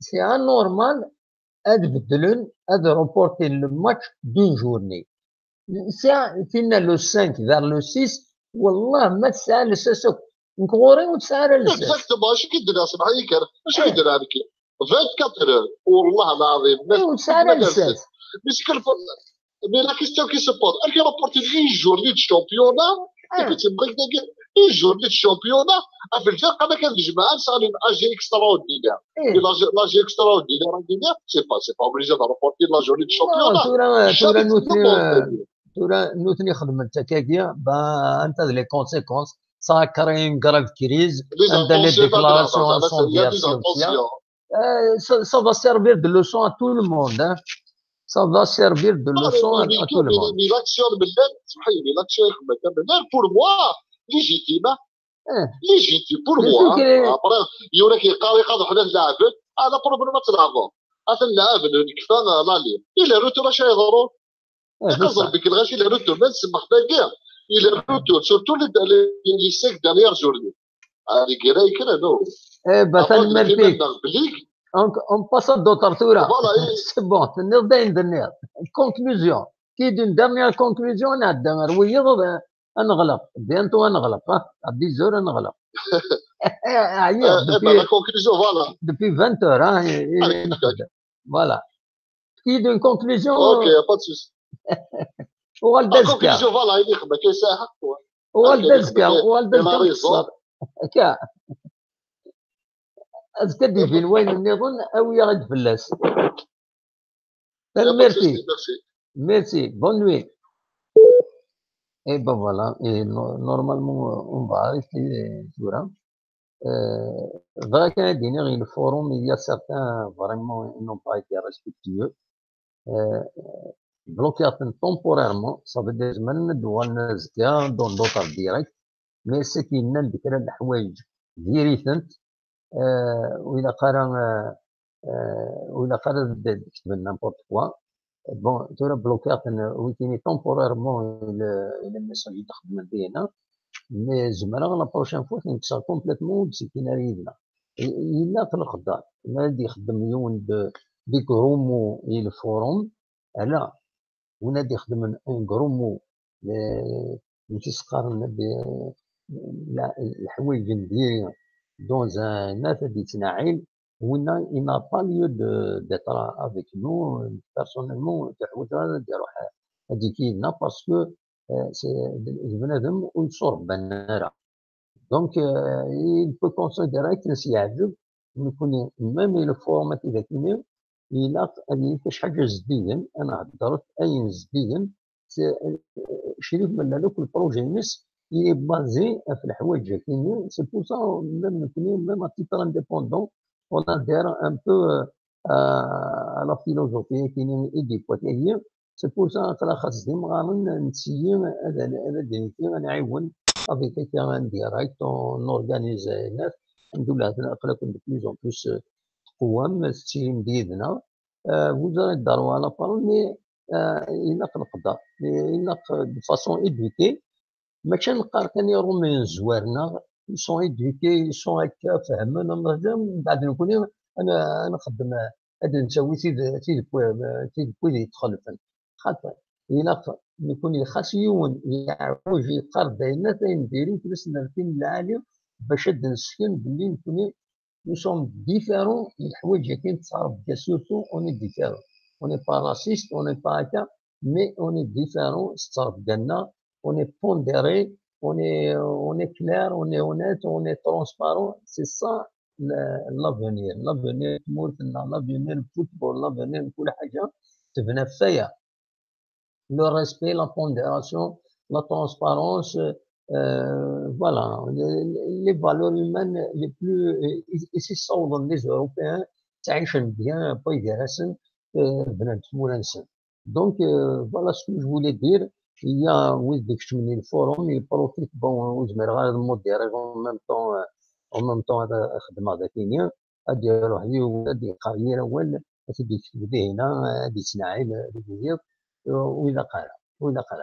سي ان نورمال هاد بدلون هاد روبورتي الماتش دون جورني فينا لو 5 vers لو 6 والله ما تسعى لساسك نكوري وتسعى لساسك اكزاكتومون اش كيدير اصاحبي هيك اش كيدير هذيك 24 والله العظيم ما تسعى لساس مسكين مي لا كيستيون كي سبوت الكي روبورتي اي جورني دو شامبيونا كنت بغيت نقول اي جورني دو شامبيونا في الفرقه انا كنجمع نسالي اجي اكسترا اوردينير لا جي اكسترا اوردينير سي با اوبليجي دا روبورتي لا جورني دو شامبيونا نوتني خدمت تكاكيا انت لي كونسيكونس سا كري اون غراف كريز عند لي ديكلاراسيون سون دياسيون ça va servir de leçon à tout le monde ça va servir de leçon à tout le monde mais l'action بالله سمحي لي l'action كما كان pour moi légitime pour moi après يوريك يقاري قاضي حنا اللاعبين هذا بروبليم تلعبوا هذا اللاعب كفانا لا لي الى روتو واش يضروا يقدر بك الغاشي الى روتو ما نسمح بها الى روتو سورتو لي 5 دانيير جورني هذه قراي كده نو مثلا مرتي on passe à d'autres tours c'est bon نبدا ندير conclusion كي دون dernière conclusion نعدها ويض نغلق بيانتو نغلق عدي زور نغلق عيا لا conclusion voilà depuis 20 heures voilà كي دون conclusion اوكي با de souci والدزكا conclusion voilà اللي خدمه كيساحق والدزكا كا أذكر فين وين نظن أو يغد فلاس ميرسي بون نوي et ben voilà et normalement on va arrêter Toura vrai qu'à dire le forum il y a certains vraiment ils n'ont pas été respectueux bloqués temporairement ça veut dire من دوالنا زكا dans d'autres directs mais c'est qu'il n'a ذكر الحوايج ديريثنت وإذا قرر تكتب نامبورت كوا بون تورا بلوكات ويكيني تومبوريرمون إلى الميساج اللي تخدم بينا مي زمرا لا بروشين فوا كنكسر كومبليتمون بسيكين ريدنا إلا في الخضار ما غادي يخدم يون دي كرومو إلى الفوروم لا ونادي يخدم ان كرومو اللي تيسقارن الحوايج ندير dans un autre d'Israël où il n'a pas lieu d'être avec nous personnellement parce que c'est donc il peut considérer que s'il y a même le format il a كاش حاجه جديا انا هضرت اي جديا شريف من لك البروجي نس il est basé في الحوايج كاينين. سي بور سا ميم نكوني ميم ا تيتر انديبوندون اون ادير ان بو على فيلوزوفي كاينين ايديكوات هي. سي بور سا خاص ديما غادي نسيي هذا ديريكتي غنعاون افيك كيلكان ان ديراكت نورغانيز ناس. الحمد لله نقدر نكون دو بلوز اون بلوس قوام التيم ديالنا. وزاره الدار على بارول مي إلا نقدر إلا دو فاسون إدوكي ماشي نلقى كان يرومين زوارنا يسون إدوكي يسون هكا فهمنا من بعد نكون أنا نخدم هذا نسوي سيد بوي يتخلفن خاطر إلا يكون خاص يون يعوج يقرب بيننا فين دايرين باش نرتين العالم باش هاد نسكن بلي نكون nous sommes différents. Bien sûr, on est différents. On n'est pas raciste, on n'est pas acá, mais on est différents. On est pondéré, on est clair, on est honnête, on est transparent. C'est ça l'avenir. L'avenir, l'avenir, le football, l'avenir, كل حاجة تبنى فيها. Le respect, la pondération, la transparence. Voilà, les valeurs humaines les plus ici sont les Européens تعيشن bien pas يدرسن بنات مولانسن. Donc voilà ce que je voulais dire. Il y a ويدك من الفورم يبروفيت بون وزمر غير المودير en même temps هذا خدمه هذا كاينين هادي يروح لي وهادي قريه اول هادي يكتب هنا هادي تنعيل هادي وإذا قال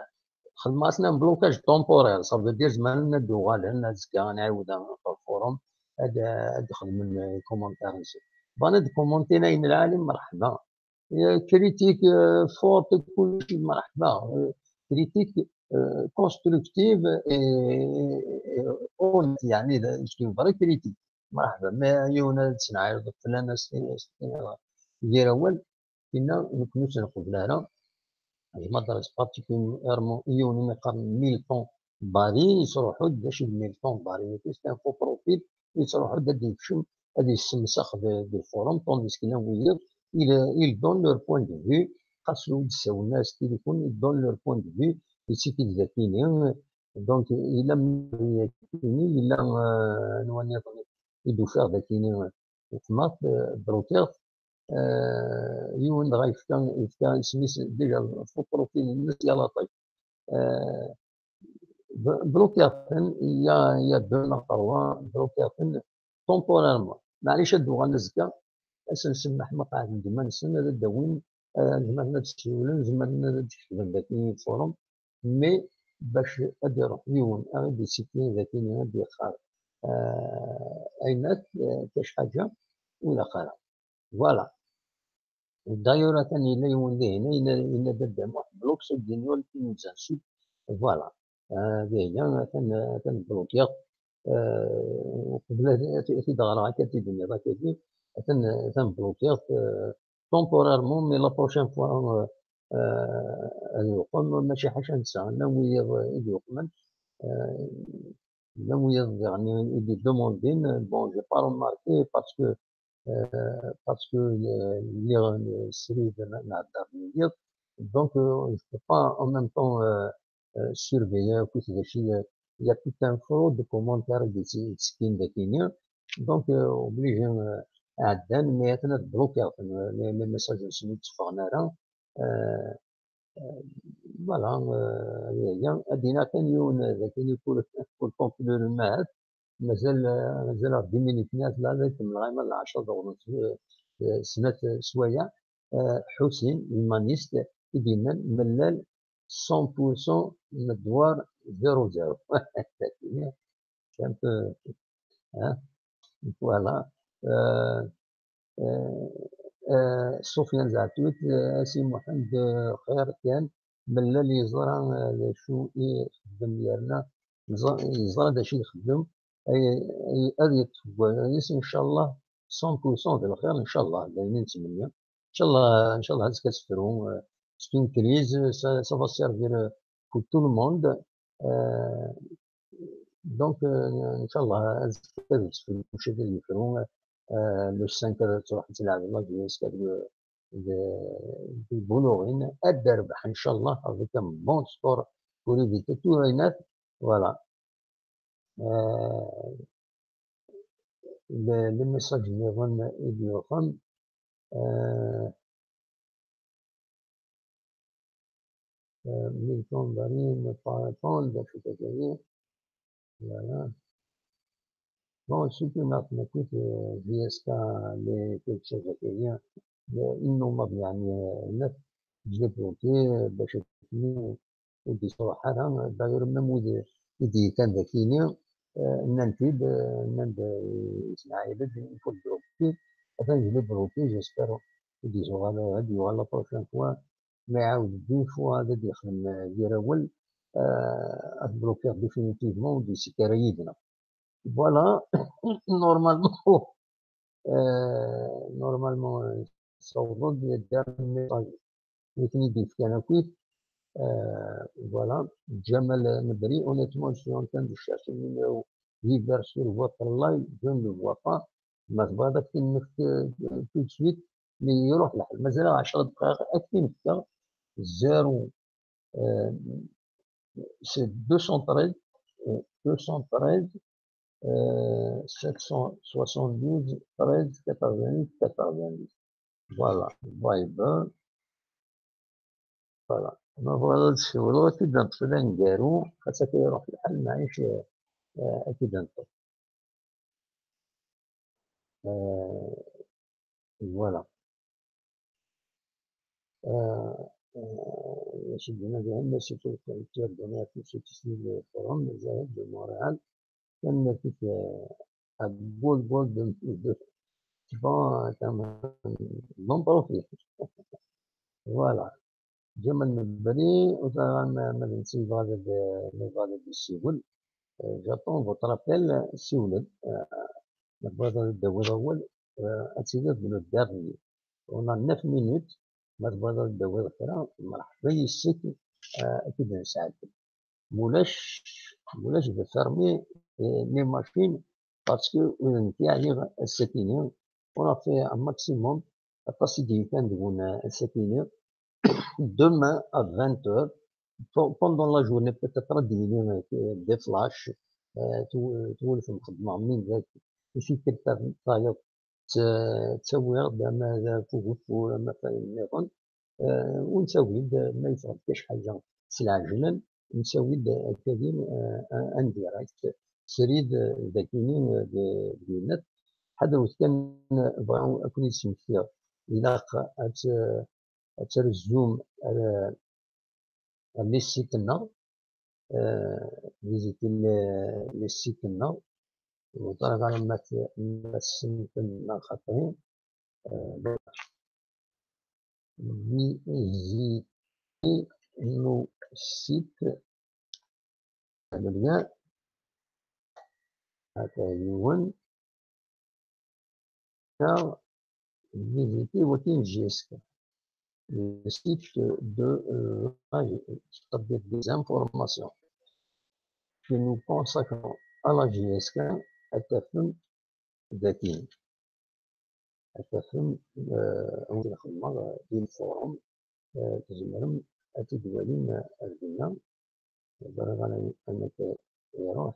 خدماتنا بلوكاج طومبورير صافي دير زمان ندو غالنا زكا نعاود في الفورم هاد خدم من كومونتير نسي بانا دي كومونتي لين العالم مرحبا كريتيك فورت كلشي مرحبا كريتيك كونستركتيف اون يعني شنو برا كريتيك مرحبا ما يونا تنعرض فلان دير اول كنا نكونو نقبلها المدرسة بارتيكوليرمون يوني مقارن ميلتون باري يصروحو داش ميلتون باري كيستان فو بروفيل يصروحو دا ديكشم هادي السمسخ دي الفورم طونديس كنا وير il donne leur point de vue خاصو يتساو الناس تليفون il donne leur point de vue يسيكي ذاتيني دونك إلا كيني إلا نواني يدو فيغ ذاتيني وكما بروكير يون غيفكا سميس ديجا فو بروفيل الناس يلا طيب بلوكياتن يا دو نقروا بلوكياتن طومبوريرمون معليش هادو غنزكا نسمح مقاعد ندما نسن هذا داوين زعما تسولن زعما تكتب ذاك فورم مي باش غادي يروح يون غادي ديسيبلين ذاتيني غادي يختار اينات كاش حاجه ولا خير فوالا d'ailleurs ثاني إلا يولي هنا إلا بدا واحد بلوك سو دينيول في ميزان سود فوالا هذه هي تنبلوكيا وقبل تيدغرا هكا تيدني راك هادي تنبلوكيا طومبوريرمون مي لا بروشين فوا يقوم ماشي حاجه نسى ناوي يقوم ناوي يعني يدي دوموندين بون جي با روماركي parce que lire série de la donc je peux pas en même temps surveiller il y a tout un flot de commentaires de skin de Kenya donc obligé عدان mais انا بلوكي les messages اللي تفقنا فوالا هي ادينا كان يون كان يكون كونفينير الماء مازال 10 مينيت لا يكمل غير من 10 دقائق سنة سوايع حسين المانيست يدينا ملال 100% من الدوار 0-0 كانت فوالا سفيان زعتوت سي محمد خير كان ملال يزرع شو يخدم ديالنا يزرع داكشي يخدم هذه يتفوز ان شاء الله 100% ديال الخير ان شاء الله دايرين نتمنى ان شاء الله هاد كتسفروا ستون كريز سا فا سيرفير pour tout le monde donc ان شاء الله هاد كتسفروا كلشي اللي يفروا لو 5 تروح تلعب لاجيس بالبلوغين الدربح ان شاء الله افيك ان بون سبور pour éviter tout فوالا le message اللي غن يديوخم ميلتون دارين بايثون باش تجري voilà. Bon, ce que nous écoute JSK les quelque chose à dire إنه ما يعني جاب بلوكي باش يكونوا ودي صراحة داير ميم ودي كان ذاكيني ننتد نند يسمع يبد يفوت بلوكي هذا يجيب بلوكي جيسبر ودي صغار هادي ولا بروشان فوا ما يعاود دي فوا هذا يخدم دير أول أتبلوكي ديفينيتيفمون ودي سكرايدنا فوالا نورمالمون نورمالمون صوضوا دار ميساج يتني ديف كان كويت voilà Jamal Nabri honnêtement je suis en train de chercher le numéro vivre sur votre live je ne le vois pas ما تبغى تكتب tout de suite mais يروح لحال مازال 10 دقائق اكتب نكتة 0 c'est 213 772 13 88 90 voilà Viber voilà ما بغا تسولو أكيد نطفي نديرو خاصها كيروح الحال معيش أكيد نطفي فوالا سيدنا بأن سيتو الكاركتير دونات سيتسلي الفورم زاهد de Montréal كان كيف بول de bon bon profil voilà جمال نبري وطبعا ما ننسي هذا السيول j'attends votre appel سيولد نبغى ندور أول أتيجد من الدارني on a 9 minutes ما تبغى ندور أخرى مرحبا يسيك أكيد نساعدك مولاش بفرمي لي ماشين باسكو نتاعي السكينة on a fait un maximum capacité كان تكون السكينة demain à 20h pendant la journée peut-être des flashs تولف الخدمة من ذاك يمشي كتايض تسوي ماذا فوق مثلا النظام ونسوي ما يفرقش حاجة سلعجلا نسوي كريم ان ديراكت سريد ذاكينين ديالنا حدا كان بغاو اكون يسمى فيها الى ترزوم لي سيتنا فيزيتي لي سيتنا وطلع ما سمتنا خاطرين فيزيتي نو سيت هذا هكا يون car visiter votre GSK, le site de c'est-à-dire des informations que nous consacrons à la GSK à TFM ذاتين التفهم أو الخدمة ديال الفورم تجمعهم أتدوالين البناء درجة أنك يروح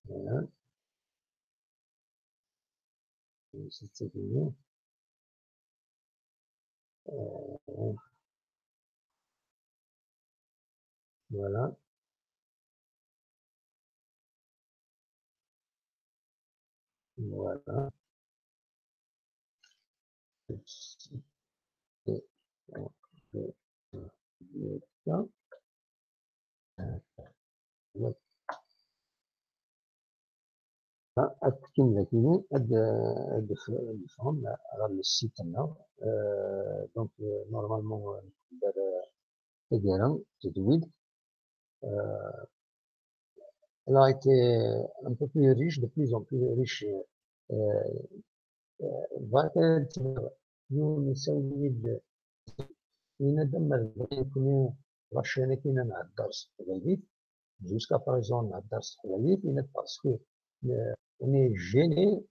هنا ستة voilà voilà أتكلم لكن الفهم على السيت تاعنا دونك نورمالمون دار تقرا تدويد elle a été un peu plus riche, de plus en plus riche. نسوي يندمر يكون غشنا كنا مع الدرس الحديث jusqu'à présent مع الدرس الحديث باسكو on est gêné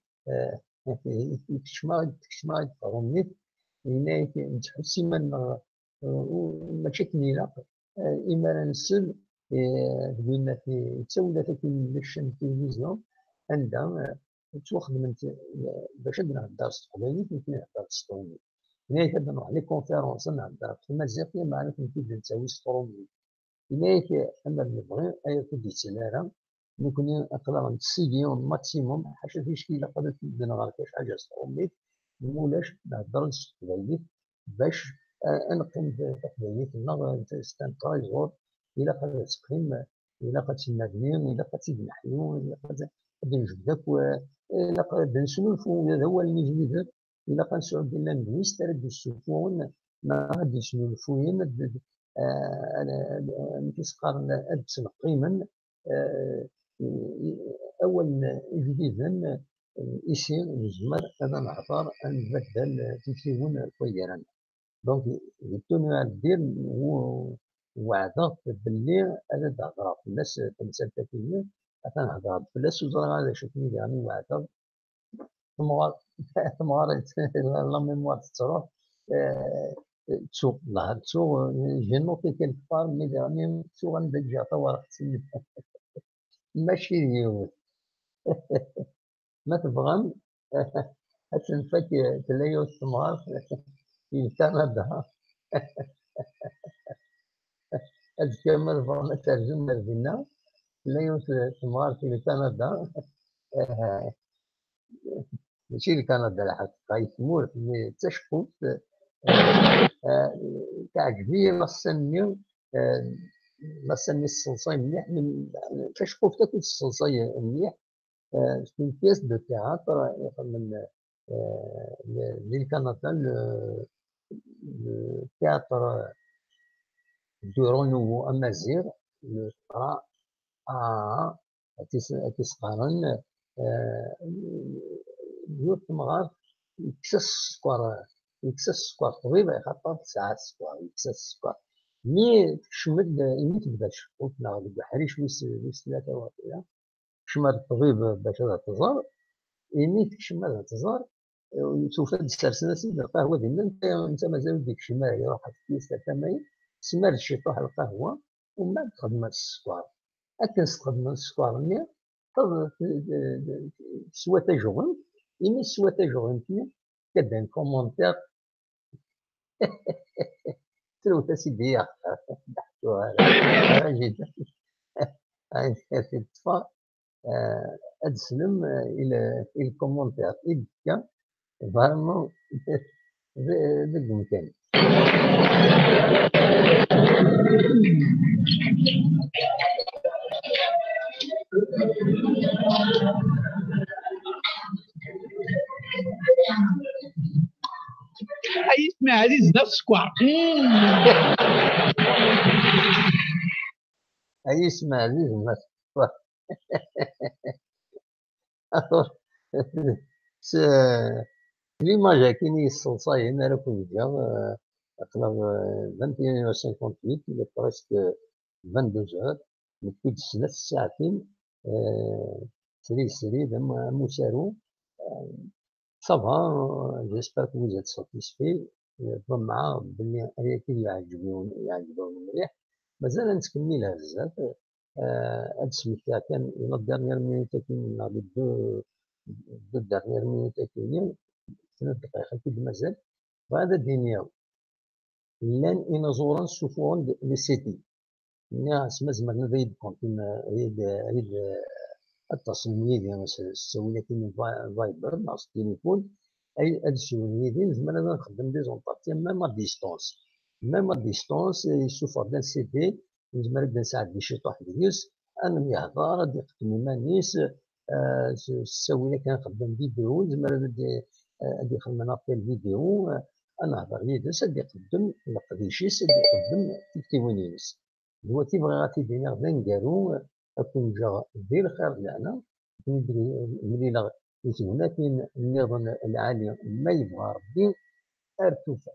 تكشمايد فرميت هنا نتحسي من ماشي كنينة إما نسل بين في تسولا تكون لشن تلفزيون عندها توخدمت باش نهضر التقبايليت يمكن نهضر السطرونيت. هنا كنروح لي كونفيرونس نهضر في المزيغية ما عرفت كيف نساوي السطرونيت. هناك أما نبغي أي كودي سلارة نكون نقدر نسيديون ماكسيموم حاشا فيش كي قدرت نغير كاش حاجة سطرونيت مولاش نهضر التقبايليت باش نقيم تقبايليت نغ ستانترايزور إلا قد تقيم إلا قد تنادني إلا قد تنحيو إلا قد نجبدك إلا قد نسولفو هذا هو المجلد إلا قد نسعود إلا ندويس ترد السفون ما غادي نسولفو أنا كيسقارن أدس نقيما أول جديدا يصير نجمر أنا نعبر نبدل تكتيبون كويران دونك جبتوني على الدير وعدت باللي أنا نهضر فلاس تمثال تكوينية نهضر فلاس وزرا هذا شوفني يعني وعدت ثمار لا ميموار تروح تسوق لا تسوق جي نوتي كيلك بار مي ديرني تسوق ندجع ورقة سيد ماشي اليوم ما تبغم أتنفك تلايو الثمار في كندا أتكمل فرنا ترجم مردنا تلايو الثمار في كندا ماشي كندا الحقيقة يسموه تشكوت تعجبني لسني الصلصاي مليح من تشكوت تاكل الصلصاي مليح في بياس دو تياتر من للكندا التياتر دو رونو أمازيغ لقرا تيسقارن يوت مغار يكسس السكر طبيب يخطر 9 سكر يكسس السكر مي تشمد إمي تبدا الشكوك ناخذ بحري شويس 3 واحد شمر الطبيب باش تزار إمي تكشمر تزار سوف تسترسل سيد القهوة ديالنا انت مازال ديك الشمال يروح كيس تماي سمر الشيطوح القهوة ومن بعد تخدم السكر أكن تخدم السكر مي سوا تجرن إمي سوا تجرن فيه كدان كومونتير تلو سيدي ضحكوا جدا في الطفا أدسلم إلى الكومونتير إذا فريمون بالمكان. أي اسمع عزيز نفس كوار أي اسمع عزيز نفس كوار لما جاكيني الصلصاي هنا راكم جا أقلب 21:58 إلى بريسك 22 heures نكتب 3 ساعتين سري دم مسارو صافا جيسبر كو vous êtes satisfait مع بلي هي يعجبون مليح مازال نتكملها بزاف هاد السميت كان لا ديرنيير مينوت كاين لا دو ديرنيير مينوت كاينين 3 دقائق كي مازال وهذا دينياو لان إنازوران سوفون لي سيتي الناس مازال نريد كونتين ريد التصميم ديال السوية كاين فايبر مع التليفون أي هاد السوية زعما أنا نخدم دي زونطارتي ميم ا ديستونس يسوفر دان سي دي زعما نبدا نساعد بشي طاح ديس أنا يهضر غادي يخدم مانيس السوية كنخدم فيديو زعما غادي يخدم نابيل فيديو أنا هضر يدس غادي يقدم لقديشيس غادي يقدم تكتيوينيس دلوقتي بغا غاتيديني غدا نقالو أكون جا دير خير لعنا ملي يتهنا كاين النظام العالي ما يبغى ربي ارتفع